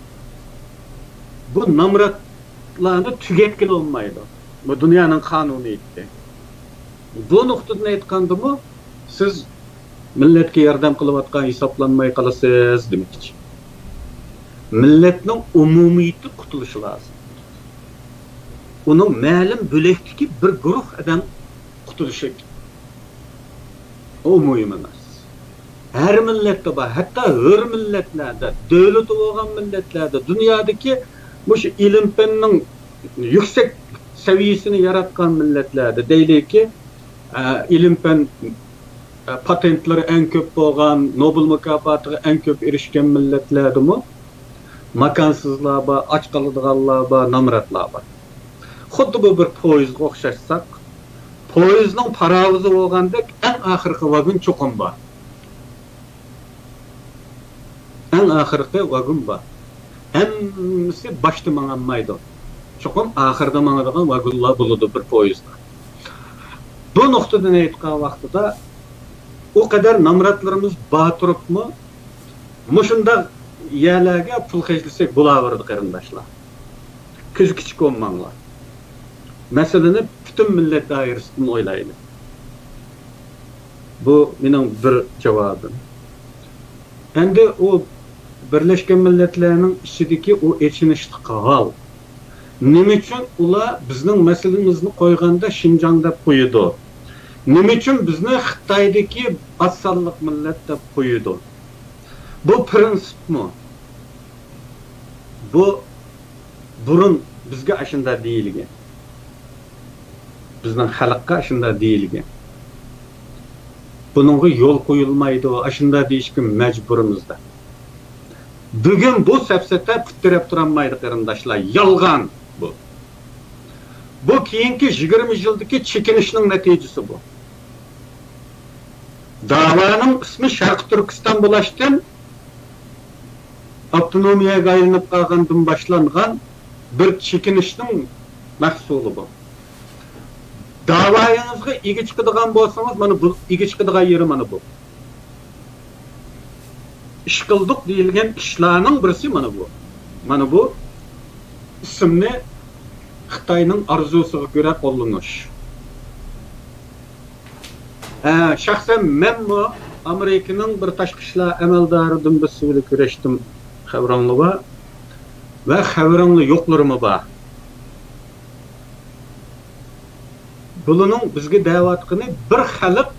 bu namratlarını tügetkil olmaydı. Bu dünyanın kanuniyeti. Bu noktada aytkandı mı siz milletke yardım kılıvatkan hesaplanmay kalasız demekçi. Milletning umumiyeti kutuluşı lazım. Onun ma'lum bölekteki bir guruh adam kutuluşu o muhim emas. Her millette var, hatta her milletlerde, devlet olan milletlerde, dünyadaki bu ilim feninin yüksek seviyesini yaratkan milletlerde deyli ki ilim fen patentleri en köp olan, Nobel mükafatı en köp erişken milletlerde mi? Makansızlığa var, aç kalıdığanlığa var, namratlığa var. Xuddi bu bir poyizga o'xshatsak, poyizning paravızi bo'lgandek eng oxirgi vagon cho'qim bor. Eng oxirgi vagon bor. Hammasi boshda manganmaydi. Cho'qim oxirda mangadigan vagonlar bo'ladi bir poyizda. Bu nuqtadan aytgan vaqtida o kadar namratlarimiz bor turibmi? Mushunda yerlarga pul xarjlasak bo'laveradi qarindoshlar. Ko'z kichik olmanglar. Meseleni bütün millet dairesinden oylaydı. Bu benim bir cevabım. Hem de o Birleşken Milletler'in içindeki o eçinişli hal. Nime için ula bizning meselemizni koyganda Şinjan deb koydu. Nime için bizni Xitoydagi assalliq millet deb koydu. Bu prensip mi? Bu burun bizga aşında değilgen. Bizden halkka aşında değilgen. Bununla yol koyulmaydı o aşında değişkin mecburimizde. Bugün bu sepsete püttürep duranmaydı kırındaşlar. Yalgan bu. Bu keyinki 20 yıldaki çekinişinin neticesi bu. Davanın ismi Şarkı Türkistan bulaştın. Avtonomiya gayrinip kalgandan başlangan bir çekinişinin mahsulu bu. Davayınızga igi çıkıdığan bolsanız, mana bu igi çıkıdığan yeri mana bu. İş kıldık deyilgen işlarının birisi mana bu. Mana bu isimli Xitayning arzusuga göre qo'llanış. Şahsen men bu Amerika'nın bir tashqi ishlar amaldoridan birisiga kurashdim xabaronlig'a va xabaronli yo'qlarimi bor. Bunun bizga da'vatqini bir xalq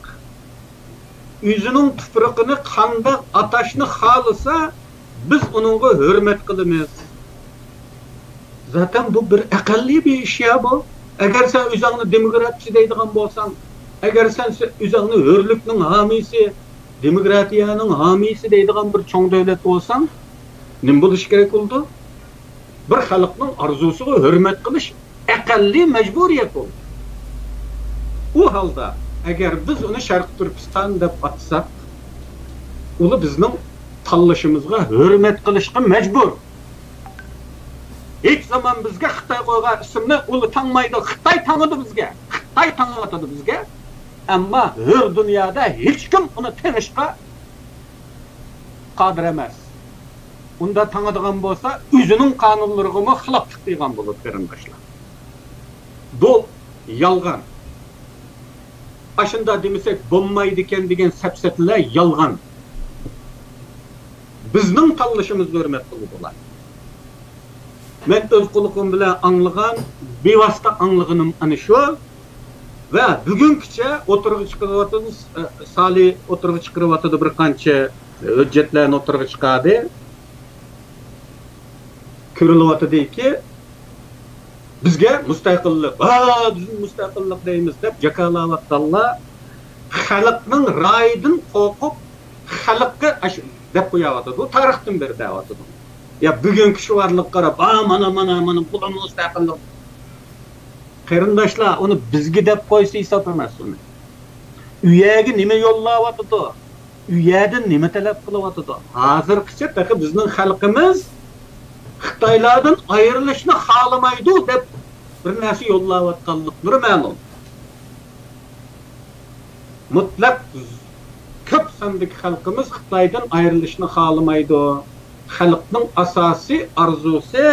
o'zining tuprog'ini qanday atashni xohlasa biz uningga hurmat qilamiz. Zaten bu bir aqlli bir ish ya bu. Agar sen o'zingni demokratchi deydigan bo'lsang, agar sen o'zingni hurlikning homiysi, demokratiyaning homiysi deydigan bir cho'ng davlat bo'lsang, nima bo'lish kerak bo'ldi? Bir xalqning orzusiga hurmat qilish aqlli majburiyat bo'ldi. O halda eğer biz onu Şarkı Türkistan deb atsak, ulu bizning tanlashimizga hurmat qilishga majbur. Hiç zaman bizga Xitoy qo'ygan ismni ulu tanmaydi. Xitoy tanıdı bizga. Xitoy tanımadı bizga. Ama her dünyada hiç kim onu tanışqa qodir emas. Unda tanıdığan bolsa, özünün qonunlarına xiloflik qilgan bo'ladi qarindoshlar. Bu yalgan. Aşında demisek bombaydı degen sepsetler yalgan. bizning tanlashimizni hurmat qiladilar. Men o'z quligim bilan anglagan, bevosita anglaganim ana shu va bugungacha o'tirg'i chiqaryapmiz, Sali o'tirg'i chiqaryapti bir qancha hujjatlarni o'tirg'i chiqadi. Ko'rilyaptiki, bizga mustaqillik, biz mustaqillik deymiz deb jakalayotganlar xalqning ra'yidan qo'rqib xalqqa deb qo'yapti. Bu tarixdan beri deyapti. Ya bugungi shu varlik qarab, mana bu mustaqillik. Qarindoshlar, uni bizga deb qo'ysa hisob emas uni. Uyaga nima yo'llayapti? Uyadan nima talab qilyapti? Hozirgacha taqa bizning xalqimiz Xitoylardan ayrilishni xohlamaydi deb bir narsa yo'llayotganliklari ma'lum. Mutlaq ko'p sondagi xalqimiz Xitoydan ayrilishni xohlamaydi. Xalqning asosiy arzusi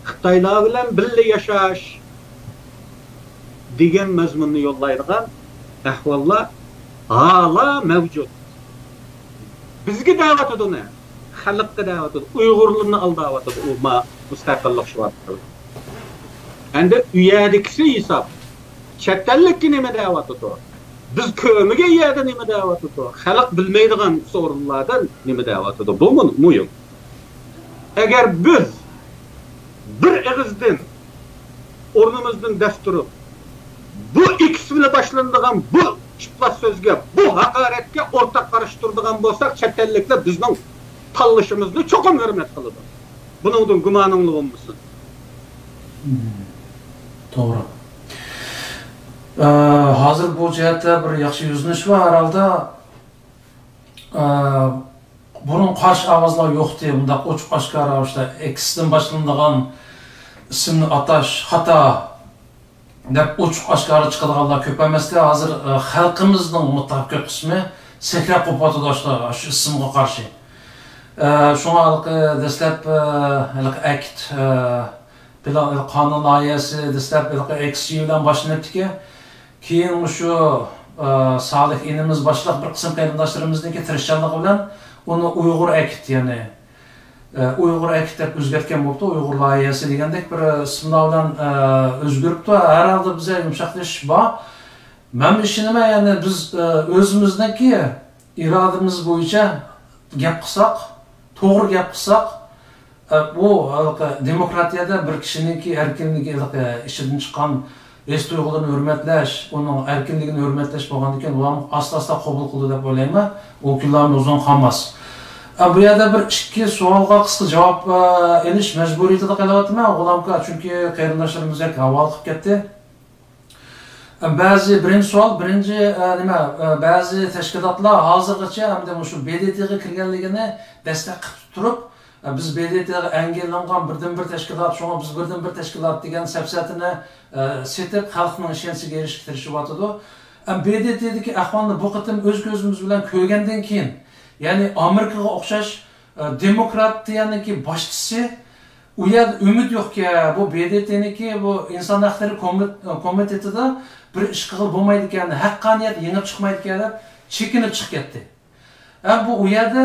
Xitoylar bilan birga yashash degan mazmunni yo'llaydigan ahvollar hala mavjud. Bizga da'vat edini, xalqqa da'vat edini, Uyg'urlarni alda'vat edini, mustaqillik shu vaqtda. Endi uyadikisi hisob. Chetdanlikka nima da'vat edini? Biz ko'miga uyada nima da'vat edini? Xalq bilmaydigan so'rinlardan nima da'vat edini? Bu muhim. Agar biz bir og'izdan o'rnimizdan dast turib bu ikisi bilan boshlanadigan bu chiplaq so'zga, bu haqoratga o'rtaq qarshi turadigan bo'lsak, chetdanliklar bizning tanlashimizni cho'qim hurmat qiladi. Buningdan gumoningli bo'lmasin. To'g'ri. Hozir bu jihatda bir yaxshi yuzlanish va herhalde bunun qarshi ovozlar yo'qdi. Bunda ochiq oshkor ravishda X'dan boshlanadigan ismni atash xato deb ochiq oshkor chiqadiganlar ko'p emasdi. Hozir xalqimizning mutlaq qismi sakrab qo'yapti shu ismga qarshi. Shunga dastlab akt qonun loyihasi dastlab X bilan boshlanibdiki, keyin shu Salih inimiz boshliq bir qism qarindoshlarimizniki tirishchanligi bilan uni Uyg'ur akt, ya'ni Uyg'ur akt deb o'zgartgan bo'ldi. Uyg'ur loyihasi degandek bir ismlar bilan o'zgaribdi. Herhalde bize yumshatilish bor. Men ishi nima, ya'ni biz o'zimizniki irodamiz bo'yicha gap qilsak, to'g'ri gap qilsak, bu demokratiyada bir kishiniki erkinligi ishidan chiqqan es tuyg'ularni hurmatlash, uning erkinligini hurmatlash bo'lgandan keyin ular asta qabul qildi deb o'ylayman. U kunlarni uzun qolmas. Bu yerda bir ikki savolga qisqa javob olish majburiyatida qolyapman, o'g'limga, chunki qarindoshlarimiz havola qilib ketdi. Birinchi savol, ba'zi tashkilotlar hozirgacha hamda shu BDTga kirganligini dastlab qilib turib, biz BDTga engellangan birdan-bir tashkilot, shunga biz birdan-bir tashkilot degan safsatini setib xalqning ishonchiga erishishga tirishyapti. BDTdagi ahvolni bu qatim o'z ko'zimiz bilan ko'rgandan keyin, ya'ni Amerikaga o'xshash demokratiyaniki boshchisi u yerda umid yo'qki, bu BDTniki bu inson huquqlari komitetida bir ish qilib bo'lmaydi ekan, haqqoniyat yengib chiqmaydi ekan deb chekinib chiqib ketdi. Bu u yerda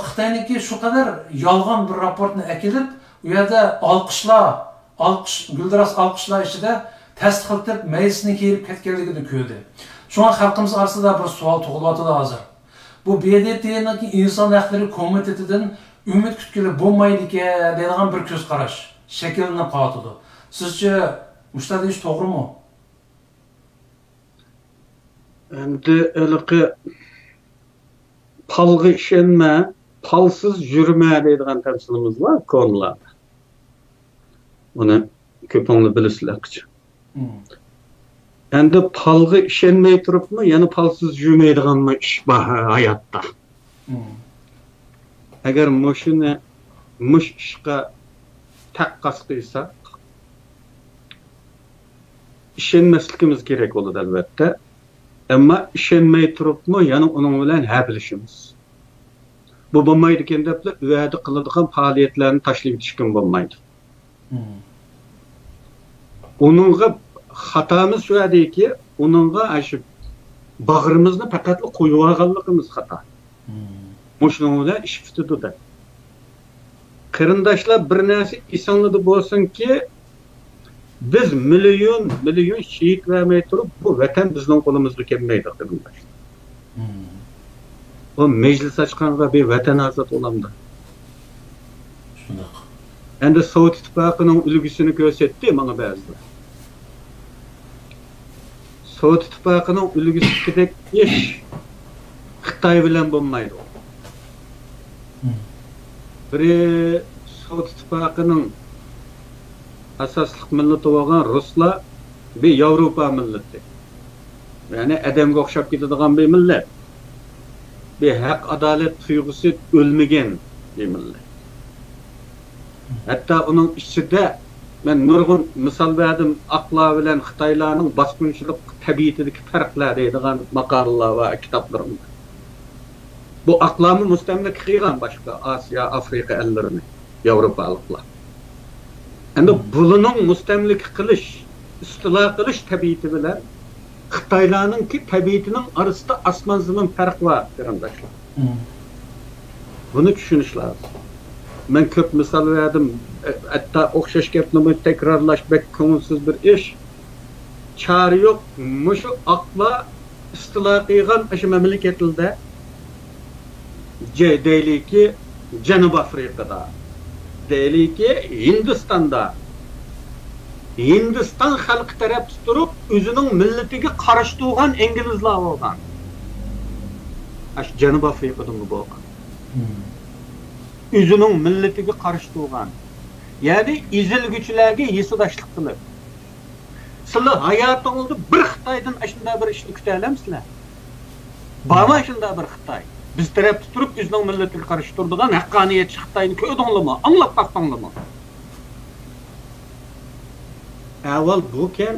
Xitoyniki shu qadar yolg'on bir raportni akilib, u yerda guldiras olqishlar ichida tasdiqlatib mayisini kelib ketganligini ko'rdi. Shunga xalqimiz orasida bir savol tug'ilyapti hozir. Bu BDTniki inson huquqlari komitetidan umid kutgili bo'lmaydi ekan degan bir ko'z qarash shakllanib qoldi. Sizcha mushta deyish to'g'rimi? Endi ilqi palg'i ishonma, palsiz yurma deydigan tafsirimiz var konularda. Uni ko'pinglar bilasizlar. Endi palg'i ishonmay turibmi, yana palsiz yurmaydiganmi ish bor hayotda. Agar mushuni ishqa taqqas qilsak, ishonmasligimiz kerak bo'ladi albatta. Ama ishonmay turibmi, yana uning bilan hablashimiz. Bu bo'lmaydi ekan deb va'da qiladigan faoliyatlarni tashlab ketishgan bo'lmaydi. Uningga xatomiz shu ediki, uningga shu bag'rimizni faqat qo'yib olganligimiz xato. Mushuning bilan ish tutadi. qarindoshlar bir narsa esingizda bo'lsinki, biz milyon shehid vermey turib, bu vatan bizning qo'limizga kelmaydi qarindoshlar. O meclis açqanға bir vatan azat olamdı. Endi Sovet İttifaqının ulgusini ko'rsatdi mana ba'zilar. Sovet İttifaqının ulgusidek ish Xitoy bilan bo'lmaydi. Biri Sovet İttifaqının asosliq millati bo'lgan ruslar bir Yevropa millati. Yani adamga o'xshab ketadigan bir millat. Bir hak adalet tuyg'usi o'lmagan bir millat. Hatta onun içinde ben nurgun misal verdim aqlar bilan Xitoylarning bosqinchilik tabiatidagi farqlar deydigan maqolalar va kitoblarimda. Bu aqlarni mustamlaka qilgan boshqa Osiyo, Afrika ellerini, Yevropaliklar. Endi bularning mustamlaka qilish, istilo qilish tabiati bilan Xitoylarningki tabiatining orasida osmon zamin farq bor, qarindoshlar. Bunu tushunish lazım. Ben köp misal verdim, hatta o'xshash gapni takrorlash bek ko'ngilsiz bir ish. Çare yok, mushu aqla istilo qilgan shu mamlakatlarda, deylik-ki Janubiy Afrikada, deylik-ki Hindistonda, Hindiston xalqi taraf turib, o'zining millatiga qarshi turgan inglizlar bo'lgan. Ash Janubiy Afrikada bo'lgan. Özünün milletiga qarshi turgan. Yani izilgüçülerge yesidaşlık qilib. Sizlar hayotingizda bir Xitoydan shunday bir ishni kuta olamsizlar? Bormi shunday bir Xitoy? Biz tarafda turib o'zining millatiga qarshi turadigan haqqoniyatchi Xitoyni ko'rdinglarmi? Anglab baqdinglarmi? Avval bu kan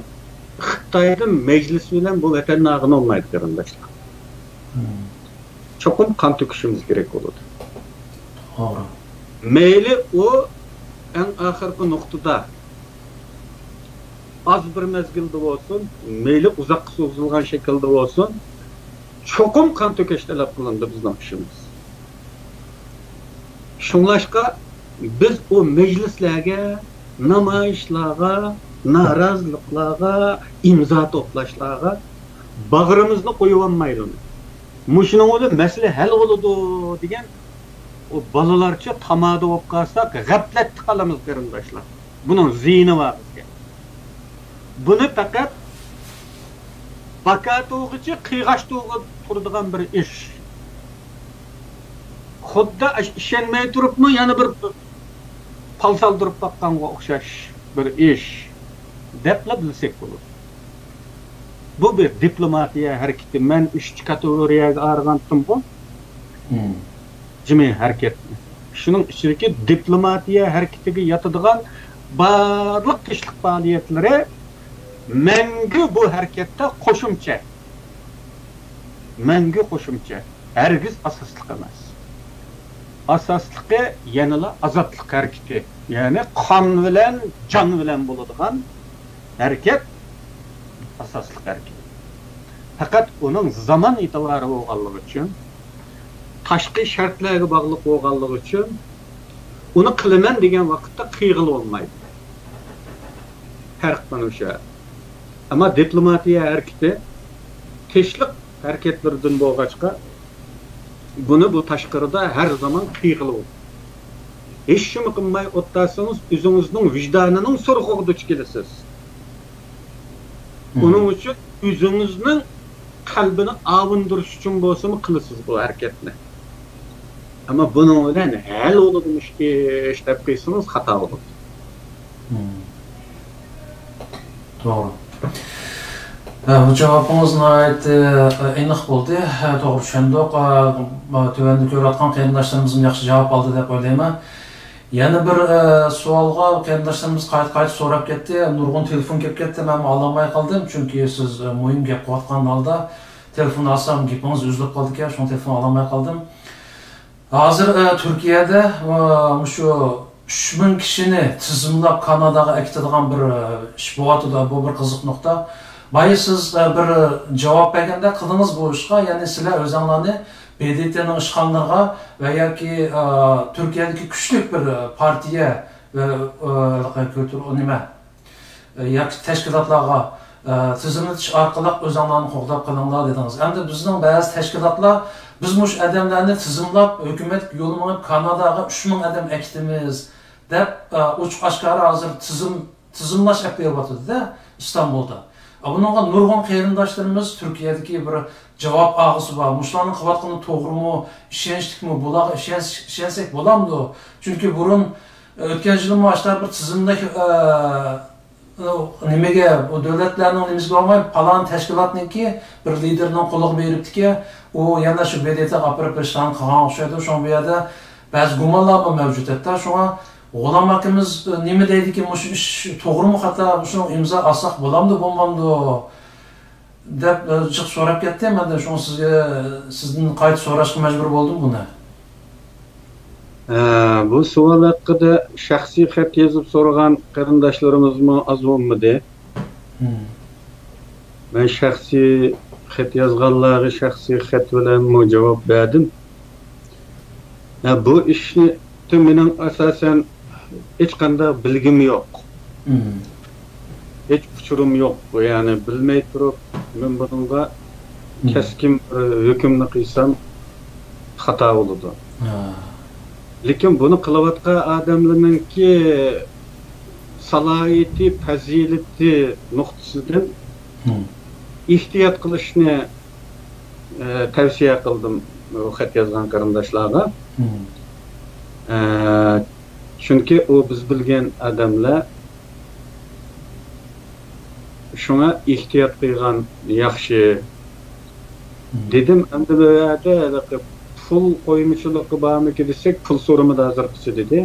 Xitoyning meclis bilan bu vatanni ag'in olmaydi qarindoshlar. Cho'qim qon to'kishimiz kerak bo'ladi. Meyli o en ahirki noktada az bir mezgilde olsun, meyli uzak so'zilgan şekilde olsun, çokum kan tökeş talep kılındı bizden işimiz. Şunlaşka biz o meclislerge, namayişlarga, narazılıklarga, imza toplaşlarga bağrımızda koyuvanmaydı. Muşunun oğlu mesele hel oludu diyen o balalarca tamada olup kalsak gaflet kalımız qarindoshlar. Bunun zihni var bizga. Bunu fakat bakat o'g'ichi qiyg'ash turadigan bir ish. Xuddi ishonmay turibmi, yana bir pal soldirib baqqanga o'xshash bir ish deb bilsak bo'ladi. Bu bir diplomatiya harakati. Men 3 kategoriyaga ayirgandim bu. Cimi hareketini. Şunun içindeki diplomatiya hareketiga yatadigan barliq kişilik faaliyetlere mengü bu harekette qo'shimcha. Mengü qo'shimcha. Hergiz asosliq emas. Asosliqi yanıla azatlık hareketi. Yani qon bilan, jon bilan bo'ladigan hareket asosliq hareket. Fakat onun zaman itibarı bo'lganligi uchun tashqi shartlarga bog'liq bo'lganligi uchun uni qilaman degan vaqtda qiyg'il olmaydi. Farq mana o'sha. Ammo diplomatiya harakati tinchlik harakatlardan bo'lg'achqa buni bu tashqarida har zaman qiyg'il bo'ladi. Hech shuni qilmay o'tdasangiz o'zingizning vijdonining so'rg'iga duch kelasiz. Uning uchun o'zingizning qalbini avundirish uchun bo'lsa-mu qilasiz bu harakatni. Ama bunun bilan hal olurmuş ki işte kıysanız hata olur. Doğru. Bu cevabınız nəhayət eniq oldu. Doğru düşündük. Tövəndə görətqan qarindaşlarımızın yaxşı cavab aldı deb oylayman. Yana bir sualga qarindaşlarımız qayt so'rab ketdi. Nurg'un telefon kelib ketdi. Men alamay qoldim, chunki siz muhim gap qilayotgan holda telefon alsam gapingiz uzilib qoldi ekan, shuni telefon alamay qoldim. Hazır Türkiye'de şu 3000 kişini tizimlab Kanadaga akitadigan bir ish bo'lyapti. Bu bir qiziq nuqta. Bayı siz bir cevap berganda qildingiz bu ishga, ya'ni sizlar o'zingizlarni BDT'nin ışıqanlarına veya ki Türkiye'deki küçük bir partiye ve teşkilatlarga tizimletiş arqılıq özünlerini qoğdab qılınlar dediniz. Endi bizning bazı teşkilatlar biz muş adamlarni tizimlab hökumet yolunu Kanadaga 3000 adam ekitimiz deb uçuq aşkarı hazır tizimlaş yapıyordu da İstanbul'da. Bununla nurgun qeyrindaşlarımız Türkiye'deki bir cevap ağısı var. Muşlarning qilayotgani to'g'rimi, ishonchlikmi, bularga ishonsak bo'lamdi. Çünkü burun o'tgan yil maaşlar bir tizimdagi nimaga bu davlatlarning nimasiga olmay palon tashkilotniki bir liderning qo'liga beribdiki, u yana shu BDT gapirib berishdan qilgan o'xshaydi. Shu bu yerda ba'zi gumonlar mavjud edi. Shunga G'ulom akamiz nima deydiki, shu ish to'g'rimi, hatto shuni imzo olsak bo'lamdi, bo'lmamdi deb jiq so'rab ketdi. Men shuni sizdan qayta so'rashga majbur bo'ldim buni. Bu savol haqida shaxsiy xat yozib so'ragan qarindoshlarimiz oz bo'lmadi. Men shaxsiy xat yozganlarga shaxsiy xat bilan javob berdim. Bu ishni mening asosan hech qanday bilgim yo'q. Hech uchurim yo'q. Ya'ni bilmay turib men bunga keskin hukmni qilsam xato bo'ladi. Lekin buni qilayotgan odamlarningki salohiyati, fazilati nuqtasidan ehtiyot qilishni tavsiya qildim xat yozgan qarindoshlarga. Chunki u biz bilgan odamlar shunga ehtiyot qilgan yaxshi dedim. Endi bu yerda pul qo'ymichilikqa bormiki desak, pul so'ramida hozirgacha dedi.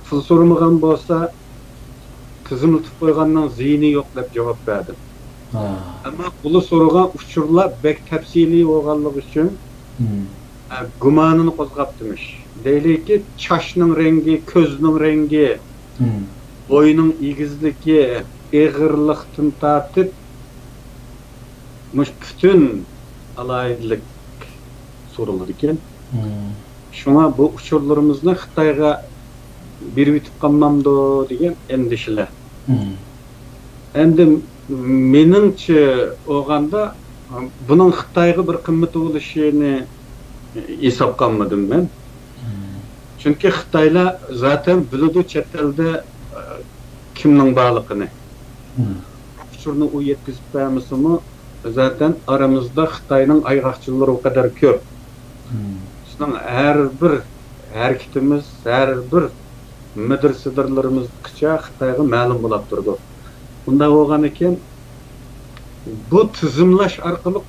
Pul so'ramagan bo'lsa, tizimlatib qo'yganning ziyni yo'q deb javob berdim. Ammo pul so'ragan uchurlar bek tafsiliy bo'lganligi uchun gumonini qo'zg'abdimish. Deylikki, chashning rengi, ko'zning rengi, bo'yning egizligi, eg'irlikdan tortib, butun alayidlik so'raladi ekan. Shunga bu uchurlarimizni Xitoyga berib yetib qolmamdi degan endishalar. Endi meningcha o'g'anda buning Xitoyga bir qimmati bo'lishini hisobga olmadim men. Chunki Xitoylar zaten biladi chet elda kimning borligini. Uchurni u yetkazib bermasimi, zaten aramızda Xitoyning ayg'oqchilari o kadar ko'p. Bizning har bir harakatimiz, har bir madrasalarımizgacha Xitoyga ma'lum bo'lib turdi. Bunda bo'lgan ekan, bu tizimlash orqali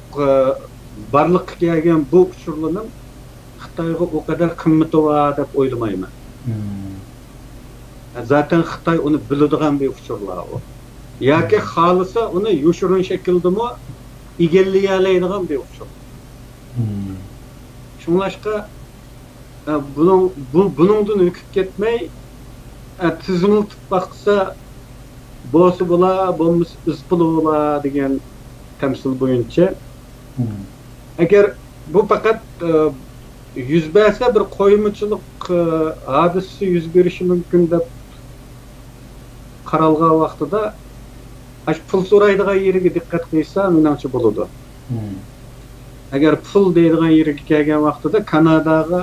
barliqqa kelgan bu uchurlarning Xitoyga o kadar qimmati bor deb o'ylamayman. Zaten Xitoy uni biladigan bir uchurlar o. Yoki xohlasa uni yoshirin shakldami egallay oladigan bir uchur. Shunlashqa buningdan o'kib ketmay tizimlatib baqsa bo'lsa bo'lar, bo'lmasa izpil bo'lar degan tamsil bo'yicha. Agar bu faqat yuz bersa bir qo'ymichilik hodisasi yuz berishi mumkin deb qaralgan vaqtida pul so'raydigan yeriga diqqat qilsa menimcha bo'ladi. Agar pul deydigan yeriga kelgan vaqtida Kanadaga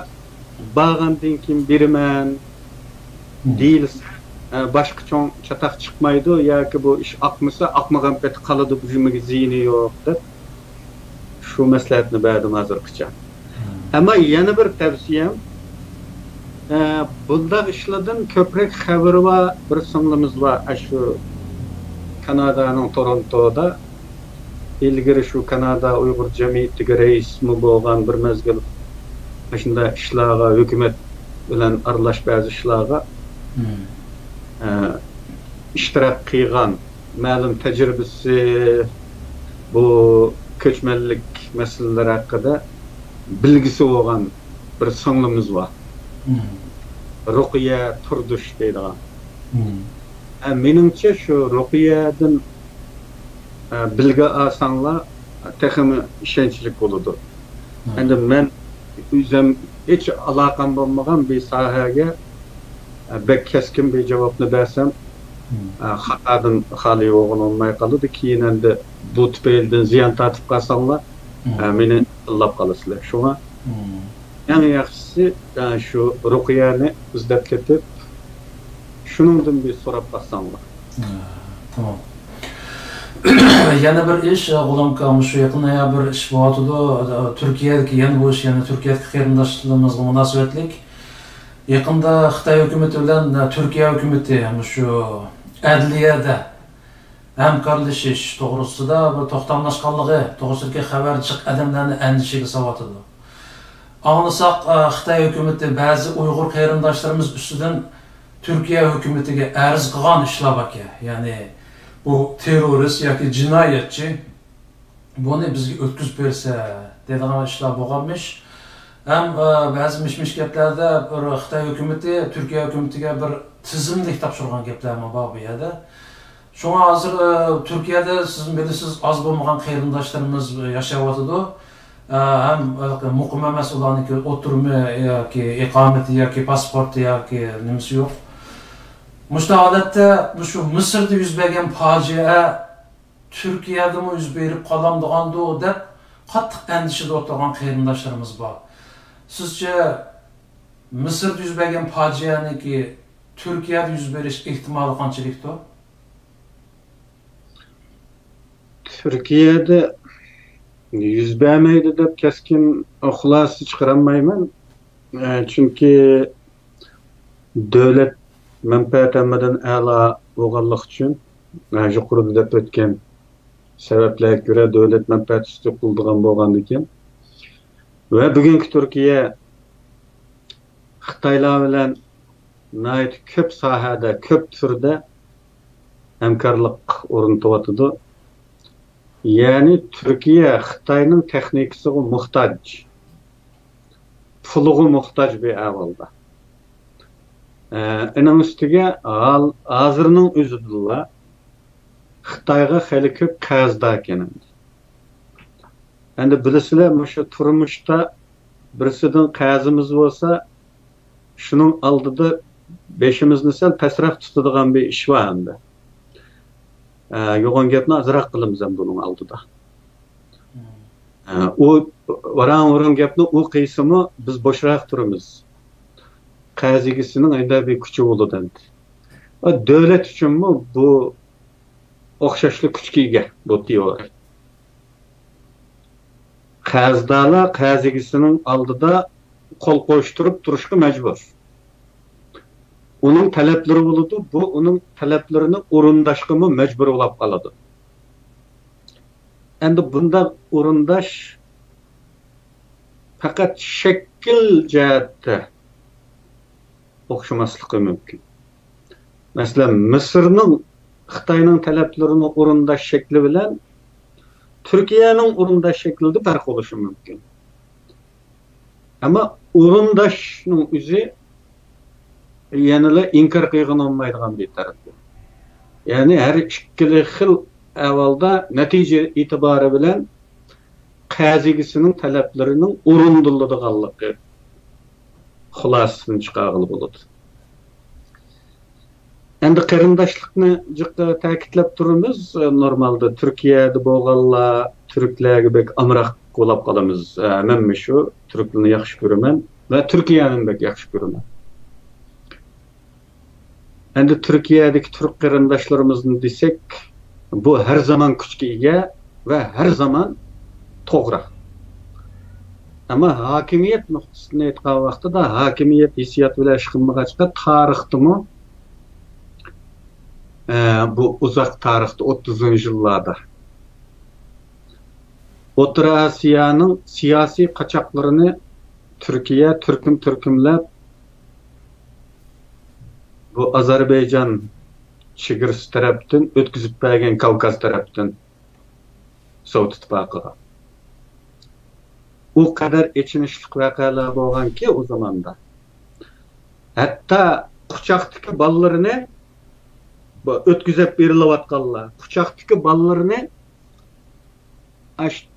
borgandan keyin beraman deyilsa, boshqa cho'ng chataq chiqmaydi yoki bu ish oqmasa oqmagan payt qoladi, bu jimaga ziyni yo'q deb shu maslahatni berdim hozirgacha. Ama yana bir tavsiyam, bundaq ishlardan ko'proq xabari var, bir singlimiz var shu Kanadaning Torontoda. İlgari shu Kanada Uyg'ur jamiyatiga raismi bo'lgan bir mezgil shunda ishlarga, hukumat bilan aralash ba'zi ishlarga ishtirok qilgan, ma'lum tajribasi bu ko'chmanlik masalalar haqida bilgisi bo'lgan bir singlimiz var. Ruqiya Turdush deydigan. Menimcha shu Ruqiyadan bilgi olsanglar texmi ishonchli bo'ladi. Endi men o'zim hech aloqam bo'lmagan bir sohaga bek keskin bir javobni bersam xatodan xoli bo'lmay qoladi. Keyin endi bu tufaylidan ziyon tortib qolsanglar meni tillab qolasizlar. Shunga eng yaxshisi shu ruqyani izlab ketib shuningdan bir so'rab qolsanglar. Tamam. Yana bir ish, G'ulomka, shu yaqinda bir ish bo'lyotdi. Turkiyadagi yana bu ish, yana Turkiyadagi qarindoshligimizga munosabatlik. Yaqinda Xitoy hukumati bilan Turkiya hukumati shu adliyada hamkorlashish to'g'risida bir to'xtamlashganligi to'g'risidagi xabar chiq odamlarni andishaga solyotdi. Anlasak, Xitoy hukumati ba'zi Uyg'ur qarindoshlarimiz ustidan Turkiya hukumatiga arz qilgan ishlar bor. Ya'ni bu terörist yoki jinoyatchi buni bizga o'tkazib bersa deydigan ishlar bo'lganmish. Ham ba'zi mish-mish gaplarda bir Xitoy hukumati Turkiya hukumatiga bir tizimlik topshirgan gaplar bor bu yerda. Shunga hozir Turkiyada siz bilasiz az bo'lmagan qarindoshlarimiz yashayotdi. Ham muqim emas ularniki o'tirma yoki iqomati yoki pasporti yoki nimasi yo'q. Mushta holatda shu Misrda yuz bergan fojia Turkiyada mı yuz berib qolamdigandi deb qattiq andishada o'tirgan qarindoshlarimiz bor. Sizce Misrda yuz bergan fojianiki Turkiyada yuz berish ehtimoli qanchalikdir? Turkiyada yuz bermaydi deb keskin xulosa chiqarolmayman. Chunki davlat manfaatlardan a'lo bo'lganlik uchun yuqorida deb o'tgan sabablarga ko'ra davlat manfaati ustun qildigan bo'lgan ekan. Va bugungi Turkiya Xitoylar bilan ko'p sohada, ko'p turda hamkorlik o'rnatyapti. Ya'ni Turkiya Xitoyning texnikasiga muhtoj, puliga muhtoj bir ahvolda. Onun üstüge hozirning o'zida Xitoyga hali ko'p qarzda ekan. Endi bilasizlar, shu turmushda birisidan qarzimiz bo'lsa, shuning oldida beshimizni sal pastroq tutadigan bir ish bor endi. Yo'g'on gapni azroq qilamiz ham buning oldida. U varan gapni u qiysimi biz bo'shroq turamiz. Qazigisinin ayda bir kuchi bo'ladi endi. Davlat uchunmi bu o'xshashli kuchga ega bu teoriya. Qarzdalar qazigisining oldida qo'l qo'yishtirib turishga majbur. Uning talablari bo'ladi, bu uning talablarini o'rindashga majbur bo'lib qoladi. Endi bunda o'rindash faqat shakl jihatda o'xshamasligi mumkin. Masalan, Misrning Xitoyning talablarini o'rindash shakli bilan Turkiyaning o'rindash shaklida farq bo'lishi mumkin. Ammo o'rindashning o'zi yanada inkor qilgan olmaydigan bir taraf. Ya'ni har ikkili xil ahvolda natija e'tibori bilan qazigisining talablarining o'rindiladiganligi xulosasini chiqarg'ili bo'ladi. Endi qarindoshlikni jiqqa ta'kidlab turamiz. Normalda Turkiyada bo'lganlar turklarga bek amroq qo'lab qolamiz. Men shu turklarni yaxshi ko'raman va Turkiyani bek yaxshi ko'raman. Endi Turkiyadagi turk qarindoshlarimizni desak, bu har zaman kuchga ega va har zaman to'g'ri. Ama hakimiyet noktasını aytgan vaqtida hakimiyet hissiyat bilan ish qilmag'achqa tarixdimi bu uzoq tarixda 30-yillarda O'rta Osiyoning siyosiy qochoqlarini Turkiya turkumlab bu Ozarbayjon chegarasi tarafdan o'tkazib bergan Kavkaz tarafdan Sovet ittifoqiga o kadar içinişlik vakalar bo'lgan ki o zamanda. Hatta quchoqdagi bolalarni o'tkazib berilayotganlar, quchoqdagi bolalarni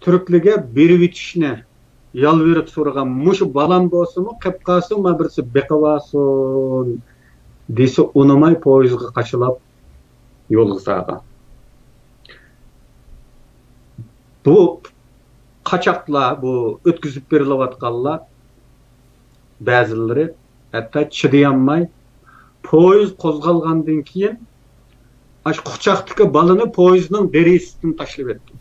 turklarga berib etishni yalverip so'ragan mushu balam bo'lsinmi qilib qolsin ma birisi beqavasin desa unamay poyizga qaçılab yo'lga sağgan. Bu qaçaqlar, bu ötküzüp berilayotganlar ba'zilari hatta chidayanmay poyiz qo'zg'algandan keyin aş quchoqdagi balani poyizning derisidan tashlab etdi.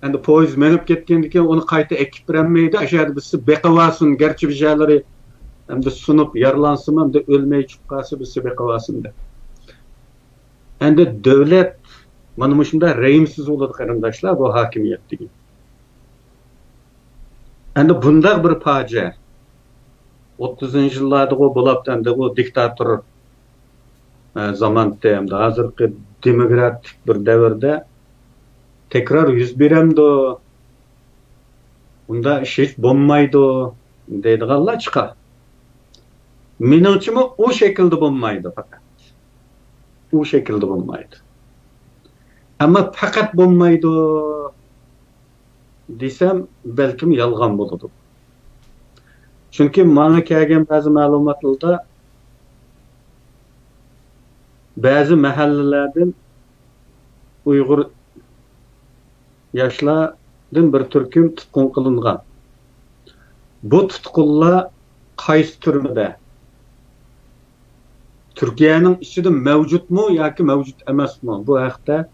Endi poyiz menib ketgandan keyin uni qayta ekib bermaydi. Aşağıda birisi beqavasin, gerçi bir şeyleri hem de sunup yaralansın hem de ölmeye çıkması birisi beqavasin de. Endi devlet mana shunda reyimsiz bo'ladi qarindoshlar bu hokimiyatdagi. Endi bunda bir fojia 30-yillarda bo'libdi endi bu diktator zamonda hamda hozirgi demokratik bir davrda tekrar yuz beramdi. Unda ish hech bo'lmaydi deydiganlar chiqadi. Menimcha o şekilde bo'lmaydi fakat. O şekilde bo'lmaydi. Ama fakat bo'lmaydi desem belki yalgan bo'ladi. Çünkü bana kelgan bazı ma'lumotlarda bazı mahallalardan Uyg'ur yoshlardan bir turkum tutqun qilingan. Bu tutqunlar qaysi turmada? Türkiye'nin içinde mevcut mu yoki mevcut emasmi? Bu haqda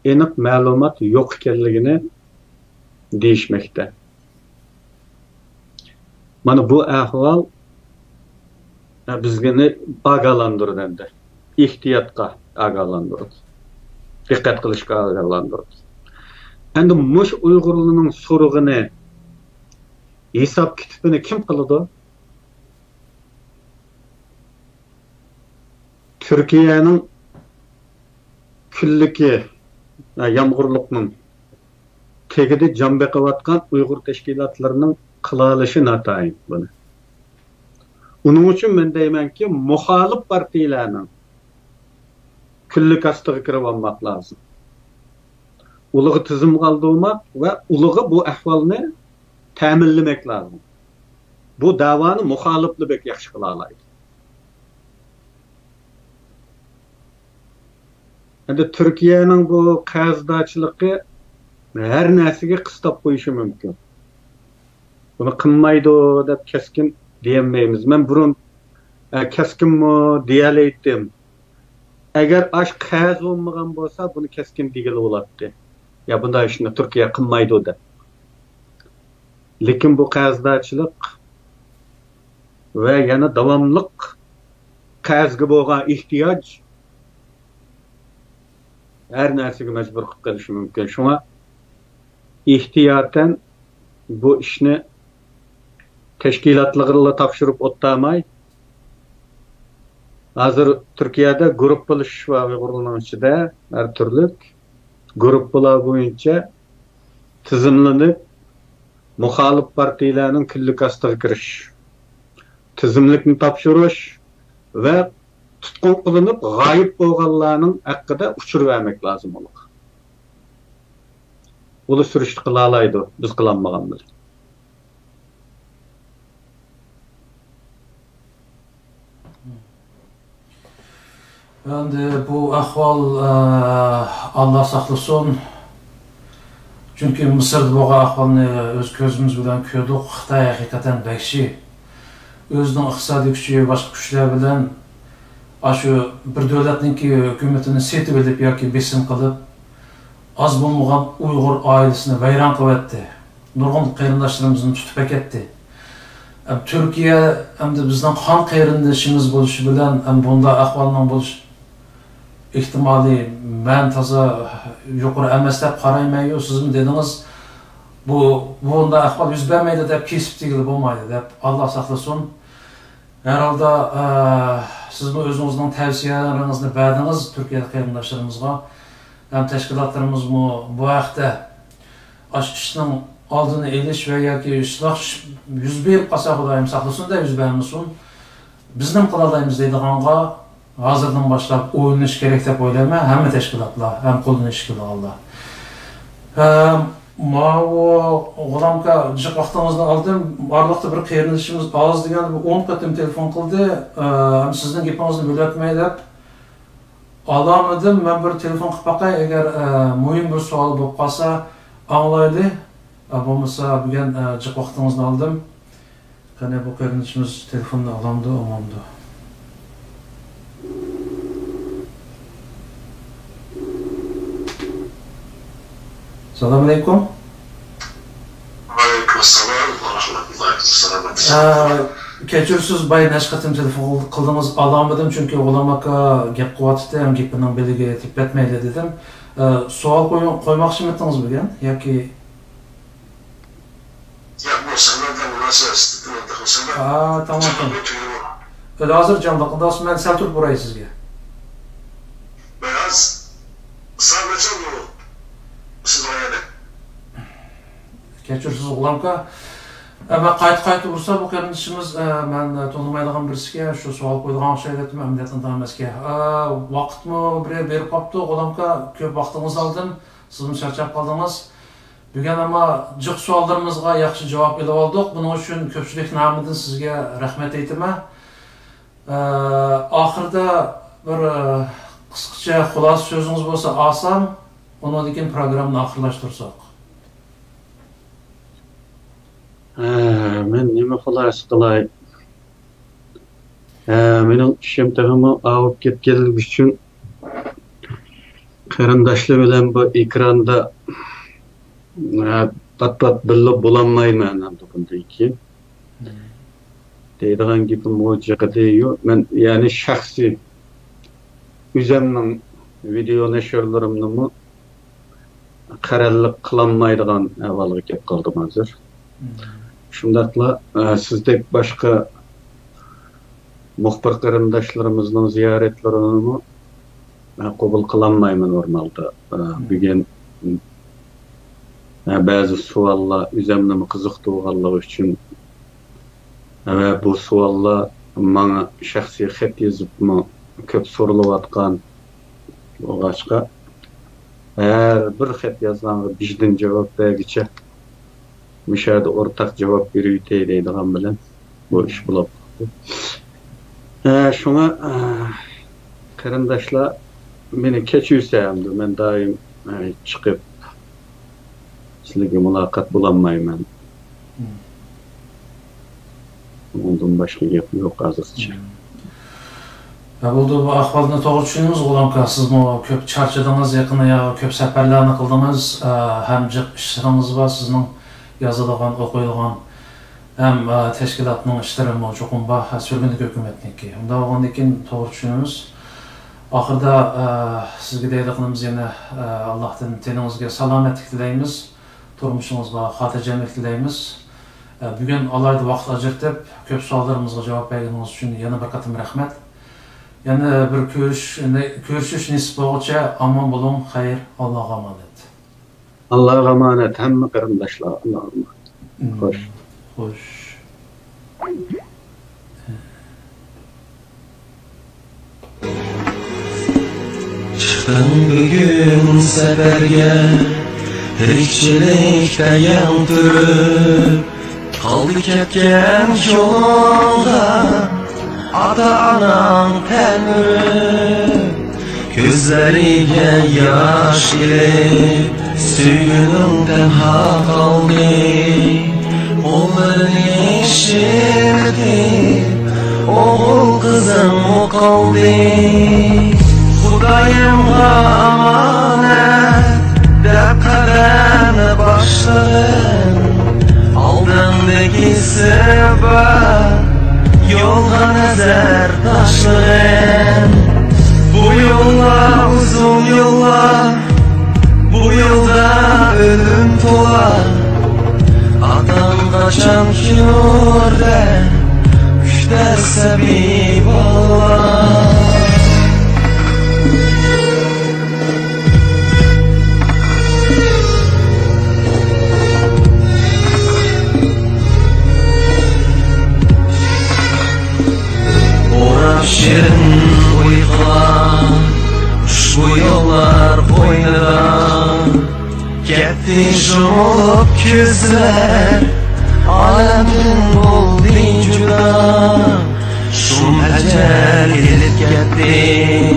aniq ma'lumot yo'q ekanligini deyishmoqda. Mana bu ahvol bizga ogohlantirdi. Ehtiyotga ogohlantirdi. Diqqat qilishga ogohlantirdi. Endi mush Uyg'urlarning so'rig'ini hisob kitobini kim qiladi? Türkiye'nin külliki yağmurlukның tegide can beqavatkan Uyghur teşkilatlarının kılalışı natayın bunu. Onun için ben deymen ki muhalif partilerinin küllük astığı kirib almak lazım. Uluğu tizim kaldırmak ve uluğu bu ahvalını təminlemek lazım. Bu davanı muhalifli bek yaxşı kılalaydı. Endi Türkiye'nin bu qarzdachilığı her narsaga qistab qo'yishi mumkin. Buni qilmaydi deb keskin deyolmaymiz. Men burun keskinmi deyalaydim. Agar ash qarz bo'lmagan bo'lsa, buni keskin degili bo'lardi. Ya bunday ishni Turkiya qilmaydi deb. Lekin bu qarzdachilik va yana davomliq qarzga bo'lgan ehtiyoj her narsega mecbur qilib qilishi mumkin. Şuna ihtiyotan bu ishni tashkilotlarga topshirib o'tmay, hozir Turkiyada guruh bo'lish va Uyg'urlarning ichida har turli guruhlar bo'yicha tizimlanib muxolif partiyalarning kunlik ostiga kirish, tizimlikni topshirish va tutqun qilinib g'oyib bo'lganlarning haqida uchirib vermek lazım olur. Ulu sürüştü qılalaydı, biz qılanmaganlar. Endi bu ahval Allah saqlasın. Çünkü Mısır'da bu ahvalni öz gözümüz bilan ko'rdik. Xitoy hakikaten vahshiy. Özünün iqtisodiy kuchi boshqa kuchlar bilan şu bir devletninki hükümetini setib edip yoki besim qilib az bo'lmagan Uyg'ur ailesini vayron qilib etdi. Nurg'un qarindoshlarimizni tutib ketdi. Türkiye hem de bizden qon qarindoshimiz bo'lishi bilan ham bunda ahvolning bo'lish ehtimoli men toza yuqori emas deb qarayman-yu, siz mi dediniz? Bunda ahvol yuz bermaydi deb kesib tegilib bo'lmaydi deb Allah saqlasin. Herhalde siz bu özünüzün tavsiyelerini verdiniz Türkiye qarindoshlarımızga. Hem teşkilatlarımız bu haqda işning oldini elish ve yoki isloh yuz berib qolsa Xudoyim saqlasin da yuz bermasin. Biz nima qilalaymiz deydiganga hozirdan boshlab o'ylanish kerak deb o'ylayman. Hamma tashkilotlar ham qo'ldan ish qila oladi. Oğlamka jıq vaxtınızda aldım. Barlıqda bir qeyrinişimiz az degan 10 qatim telefon qildi. Sizning gapingizni bo'layotmay deb alamadım. Ben bir telefon qilib baqay, agar muhim bir savol bo'lib qolsa anglaydi. Bo'lmasa bugun jıq vaxtınızda aldım. Qani bu qeyrinişimiz telefonni alamdı, omondu. Assalamu alaikum. Aleykümselam ve rahmetullahi. Kechirsiz, bay nashqatim telefon qildingiz, alamadım çünkü olamaka gap qilyapti, ham gapining beliga tepatmaydi dedim. Savol qo'ymoqchi edingiz bugun yoki Ya bu senden münasebet tamam. Hozir jonliqda men sal turib boray sizga. Beyaz sadece bu sizlerde. Kechirsiz olamka. Ama qayta ursa bu qilishimiz men to'lmaydigan birisiga shu savol qo'ydigan o'xshayapti, mamnuniyatdan emasga. Vaqtmi berib qopti, olamka ko'p vaqtingizni oldim. Siz ham charchab qoldingiz. Bugun ama jiq savollarimizga yaxshi javob berib oldik. Buning uchun ko'pchilik nomidan sizga rahmat aytaman. Oxirida bir qisqacha xulosa so'zingiz bo'lsa olsam, undan keyin programmani oxirlashtirsak. Men nima xulosa qilay? Mening ishim tag'imi avib ketganligi uchun qarindoshlar bilan bu ekranda pat-pat birga bo'lolmayman bunday ki. Deydigan gapim o'ziga yo'q. Men ya'ni shaxsiy o'zimning video nashrlarimni qarorlik qilolmaydigan avvalga kelib qoldim hozir. Shundaqla sizdek boshqa muxbir qarindoshlarımızın ziyoratlarini qabul qilolmayman normalda. Bugun ba'zi savollar o'zimni qiziqtirganligi uchun va bu savollar menga shaxsiy xat yozibmi ko'p so'ralayotgan o'g'achqa bir xat yozganda bizdan javob bergicha müşahede ortak cevap veriyor deydigan bilen bu iş bulup. Şuna qarindoshlar meni kechirsamdi, men doim chiqib sizlarga muloqot bo'lolmayman. Ondan boshqa gap yo'q hozircha. Bo'ldi, bu ahvolni to'g'ri tushundingiz, G'ulomka. Siz ko'p charchadingiz, yaqinda ko'p safarlarni qildingiz, ham jiq ishlaringiz bor, sizning yazılgan, okuyulgan hem teşkilatının işlerimi çoğun var, sürgünlük hükümetniki. Onda oğlandan keyin to'g'ri tushunamiz. Oxirida sizga deydiganimiz yana Allohdan teningizga salomatlik tilaymiz, turmushingizga xotirjamlik tilaymiz. Bugun alayda vaqt ajratib, ko'p savollarimizga javob berganingiz uchun yana bir qatim rahmat. Yana bir ko'rishish nasib bo'lguncha omon bo'ling, xayr, Allohga omonat. Allah'a emanet, hamma qarindoshlar, Allah'a emanet. Xo'sh. Xo'sh. Chiqdim bugun safarga, tirikchilikda yan turib, qoldi ketgan yo'lda ota-onam ta'miri, ko'zlariga yosh kelib suyunimdan qaldi, umrni yashirdi, o'g'il qizim qoldi. Xudoyimga omonat deb qadam boshladim, oldimdagi sabab yo'lga nazar tashladim. Bu yo'llar uzun yo'llar, bu yolda ölüm tolar, atam kaçan kürde,üşlerse bir bağlar. Orap şirin uykular, ushbu yollar qo'ynida ketdi Şumup küzler alemdin buldin juda Şum ecel edip gitti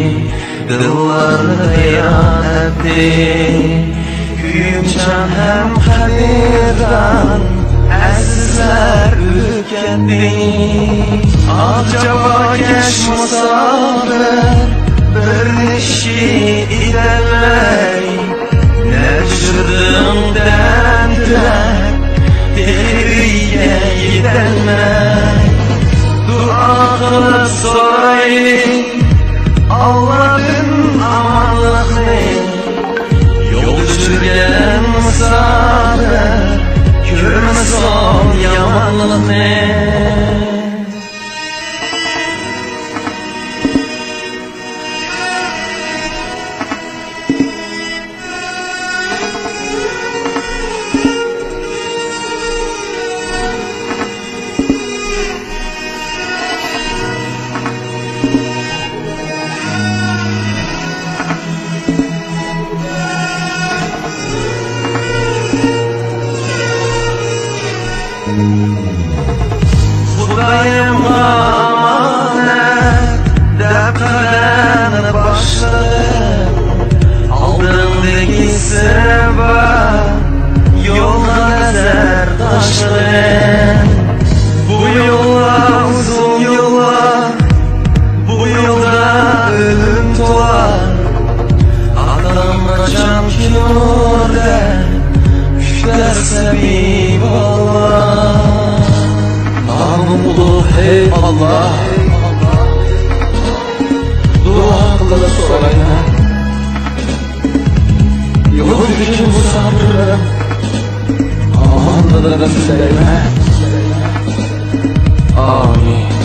Dillarni ziyon etdi Kuyumchan hem qadirdan azizlar o'tib ketdi Acaba-kesh musofir bir nishi idalay Ne düşürdüm dendiler Devriye gidenler Dua kılıp sorayım Allah'ın amanlıkını Yol düşürgen musafir Görmez son yamanlıkını Xudayimga amanet deb qadamni boshladim Oldindagi sabab yo'lga nazar tashladim Bu yo'llar uzun yo'llar Bu yo'lda o'lim tuvar Adam qachon kinoda Kuchlar sabib Allah Namullah ey Allah Dua kılıp sorayım Yol düşün musafirlerim Amanlılığını dileyim Amin